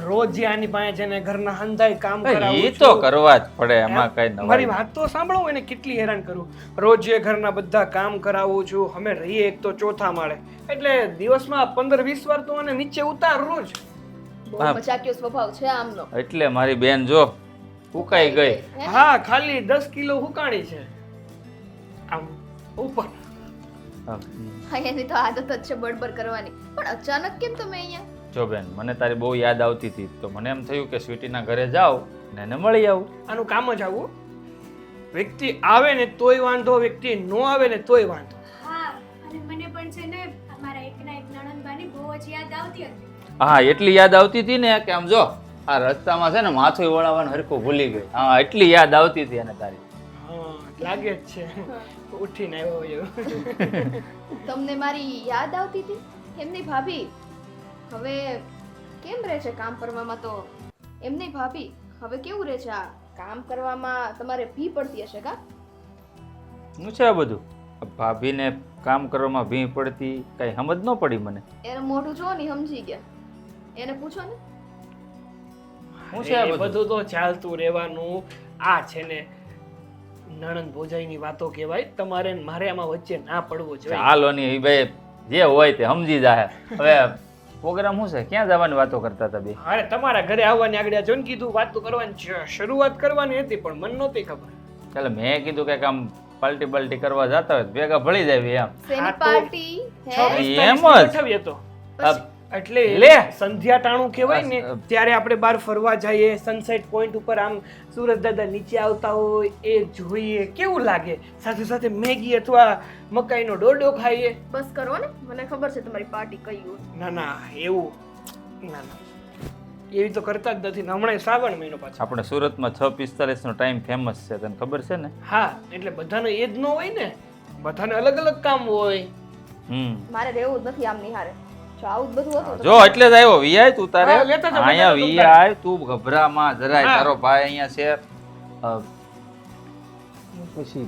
રોજ જે આની પાસે છે ને ઘરના હંધાઈ કામ કરાવું એ તો છું. કરવા જ પડે, એમાં કઈ મારી નવાઈ વાત તો સાંભળો, એને કેટલી હેરાન કરું. રોજ જે ઘરના બધા કામ કરાવું છું. અમે રહીએ એક તો ચોથા માળે એટલે દિવસમાં 15-20 વાર તો મને નીચે ઉતાર રોજ. બહુ મજાકિયો સ્વભાવ છે આમનો. એટલે મારી બેન જો ઉકાઈ ગઈ. હે? હા ખાલી 10 કિલો હુકાણી છે આમ ઉપર. હા, હા, એની તો આદત જ છે બડબડ કરવાની. પણ અચાનક કેમ તમે અહીંયા? જો બેન મને તારી બહુ યાદ આવતી હતી તો મને એમ થયું કે સ્વીટીના ઘરે જાઉં ને એને મળી આવું. આનું કામ જ આવું, વ્યક્તિ આવે ને તોય વાંધો, વ્યક્તિ નો આવે ને તોય વાંધો. હા અને મને પણ છે ને અમારા એકના એક નણંદબાની બહુ જ યાદ આવતી હતી. હા એટલી યાદ આવતી હતી ને કે આમ જો આ રસ્તામાં છે ને માથું વળાવવાનું હરખું ભૂલી ગઈ. હા એટલી યાદ આવતી હતી એને તારી. હા લાગે જ છે ઉઠીને આવ્યો એવું. તમને મારી યાદ આવતી હતી? એમની ભાભી હવે કેમ રહે છે કામ કરવામાં? તો એમની ભાભી હવે કેવું રહે છે? આ કામ કરવામાં તમારે ભી પડતી હશે કા? શું છે આ બધું? ભાભીને કામ કરવામાં ભીં પડતી કઈ સમજ ન પડી મને. એને મોઢું જો ને સમજી ગયા. એને પૂછો ને. શું છે આ એ બધું? બધું તો ચાલતું રહેવાનું. આ છે ને નણંદ ભોજાઈની વાતો કહેવાય. તમારે ને મારે આમાં વચ્ચે ના પડવું જોઈએ. ચાલો ની એ ભાઈ જે હોય તે સમજી જાય. હવે પ્રોગ્રામ શું છે? ક્યાં જવાની વાતો કરતા હતા બે? અરે તમારા ઘરે આવવાની આગળ જોન કીધું વાતો કરવાની છે, શરૂઆત કરવાની હતી પણ મને નહોતી ખબર. ચાલો મેં કીધું કે આમ પાર્ટી બાલ્ટી કરવા જતા હોય તો ભેગા ભળી જાય એમ. શેની હા તો પાર્ટી હે? 26 એમ જ. ગોઠવીએ તો. અબ એટલે લે. સંધ્યા ટાણું કહેવાય ને અ- ત્યારે આપણે બહાર ફરવા જઈએ, સનસેટ પોઈન્ટ ઉપર આમ સુરજ દાદા નીચે આવતા હોય એ જોઈએ, કેવું લાગે? સાથે સાથે મેગી અથવા મકાઈનો ડોડો ખાઈએ. બસ કરો ને, મને ખબર છે તમારી પાર્ટી કઈ હોય. ના ના એવું ના ના એવી તો કરતા જ નથી ને. હમણાં શ્રાવણ મહિનો પાછો. આપણે સુરતમાં 6:45 નો ટાઈમ ફેમસ છે, તને ખબર છે ને? હા એટલે બધાને એ જ ન હોય ને, બધાને અલગ અલગ કામ હોય. મારે રહેવું જ નથી આમ નિહારે. જો આવું જ બધું હતું તો જો એટલે જ આવ્યો વીઆઈ તું તારે હા, લેતા જાઓ, અહીંયા લેતા જાઓ વીઆઈ તું ગભરામાં જરાય. હા. તારો ભાઈ અહીંયા છે. પછી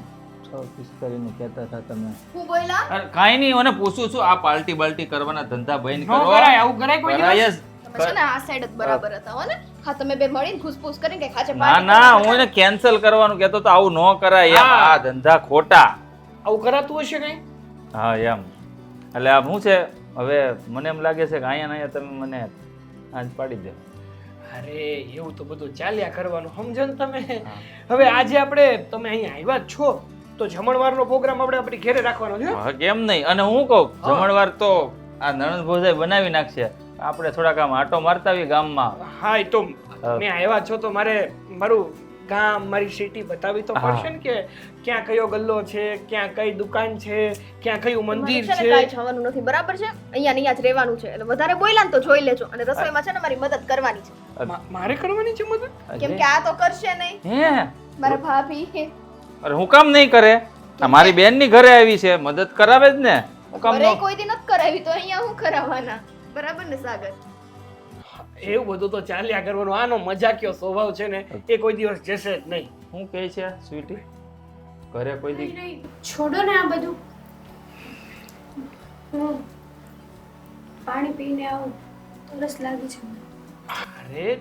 6:45 નું કહેતા હતા તમે. હું બોયલા અરે કાંઈ નહીં, મને પૂછું છું. આ પાર્ટી બાલ્ટી કરવાના ધંધા બંધ ન કરો. કરાય, આવું કરાય કોઈ દિવસ? કરાય જ. તમે છે ને આ સાઈડ જ બરાબર હતા હો ને. હા તમે બે મળીને ખુશપુશ કરીને કે ખાચે ના ના હું એને કેન્સલ કરવાનું કહેતો તો આવું ન કરાય એમ. હા. આ ધંધા ખોટા. આવું કરાતું હશે કઈ? હા એમ. એટલે આ શું છે હવે મને એમ લાગે છે કે અહીંયા ને અહીંયા તમે મને આજ પાડી દે. અરે એવું તો બધું ચાલ્યા કરવાનું, સમજો ને તમે. હવે આજે આપણે તમે અહીંયા આવ્યા જ છો તો જમણવારનો પ્રોગ્રામ આપણે આપણી ઘરે રાખવાનો છે. હા કેમ નહીં. અને હું કહું જમણવાર તો આ નણંદ ભોજાઈ બનાવી નાખશે. આપણે થોડાક આમ આટો મારતા આવીએ ગામમાં. હા એ તો મેં આવ્યા છો તો મારે મારું ગામ મારી સિટી બતાવી તો પડશે ને કે ક્યાં કયો ગલ્લો છે, ક્યાં કઈ દુકાન છે, ક્યાં કયું મંદિર છે ને છે. કાંઈ જવાનું નથી બરાબર છે. અહીંયા જ રહેવાનું છે. એટલે વધારે બોયલા ને તો જોઈ લેજો. અને રસોઈમાં છે ને મારી મદદ કરવાની છે. મારે કરવાની છે મદદ? કેમ કે આ તો કરશે નહીં. હે મારા ભાભી અરે હું કામ નહીં કરે? આ મારી બેન ની ઘરે આવી છે, મદદ કરાવે જ ને. હું કામ ઘરે ન કોઈ દી નથી કરાવી તો અહીંયા હું કરાવવાના. બરાબર ને સાગર? એવું બધું તો ચાલ્યા કરવાનું. આનો મજાકિયો સ્વભાવ છે ને એ કોઈ દિવસ જશે જ નહીં. હું કહે છે સ્વીટી? ઘરે કોઈ દી છોડો ને આ બધું. હું પાણી પીને આવું, તરસ લાગી છે મને. અરે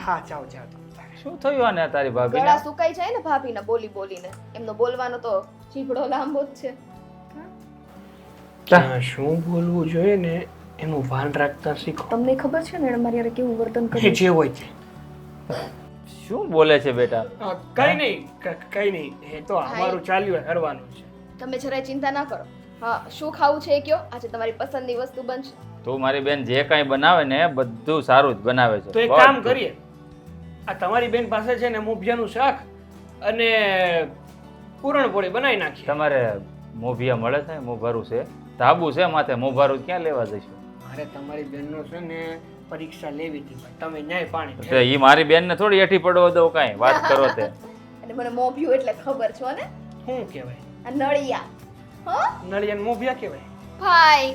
હા જાઓ જાઓ તમે. શું થયું આને તારી ભાભી ગળા સુકાઈ જાય ને ભાભીના બોલી બોલીને. એમનો બોલવાનો તો જીભડો લાંબો જ છે. ત્યાં શું બોલવું જોઈએ ને એનું ભાન રાખતા શીખો. તમને ખબર છે ને એણે મારી હારે કેવું વર્તન એ કર્યું? જે હોય છે. શું બોલે છે બેટા? કઈ નહીં કઈ નહીં, એ તો અમારું ચાલ્યું કરવાનું છે. તમે જરાય ચિંતા ના કરો. હા શું ખાવું છે એ કયો. આજે તમારી પસંદની વસ્તુ બનશે. તું મારી બેન જે કાંઈ બનાવે ને બધું સારું જ બનાવે છે. તો એક કામ કરીએ, આ તમારી બેન પાસે છે ને મોભિયાનું શાક અને પૂરણપોળી બનાવી નાખીએ. તમારે મોભિયા મળે છે? મોભારું છે? ધાબુ છે માથે, મોભારું ક્યાં લેવા જઈશું? મારે તમારી બેનનો છે ને પરીક્ષા લેવી હતી પણ તમે ન્યાય પાણી તો ઈ મારી બેનને થોડી હેઠી પડવા દઉં કાંઈ વાત કરો તે. અને મને મોભ્યું એટલે ખબર છો ને. શું કહેવાય? આ નળિયા. હો નળિયાને મોભિયા કહેવાય? ભાઈ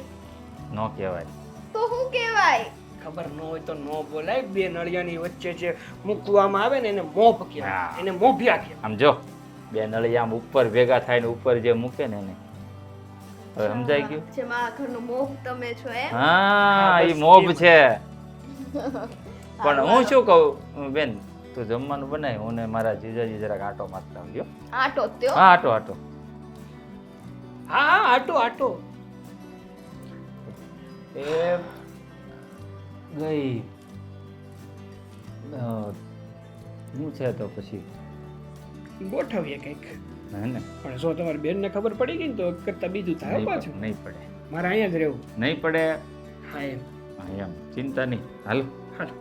ન કહેવાય. તો શું કહેવાય? ખબર ન હોય તો ન બોલાય. બે નળિયાની વચ્ચે જે મૂકવામાં આવે ને એને મોભ કહેવાય, હા. એને મોભિયા કહેવાય. આમ જો બે નળિયા આમ ઉપર ભેગા થાય ને ઉપર જે મૂકે ને એને હવે સમજાઈ ગયું? જેમાં આ ઘરનું મોભ તમે છો એમ. હા બસ ઈ મોભ એવું. છે. પણ હું શું કહું બેન, તું જમવાનું બનાય, હું ને મારા જીજાજી જરાક આટો મારતા આવ્યો. આટો જ ત્યો. હા આટો આટો. હા હા આટો આટો. એ ગઈ હું છે તો પછી ગોઠવીએ કંઈક. હે ને પણ જો તમારી બેનને ખબર પડી ગઈ ને તો એક કરતા બીજું થાય નહીં પાછું. પડે, નહીં પડે મારે અહીંયા જ રહેવું. નહીં પડે. હા એમ. હા એમ ચિંતા નહીં. હાલ હાલો.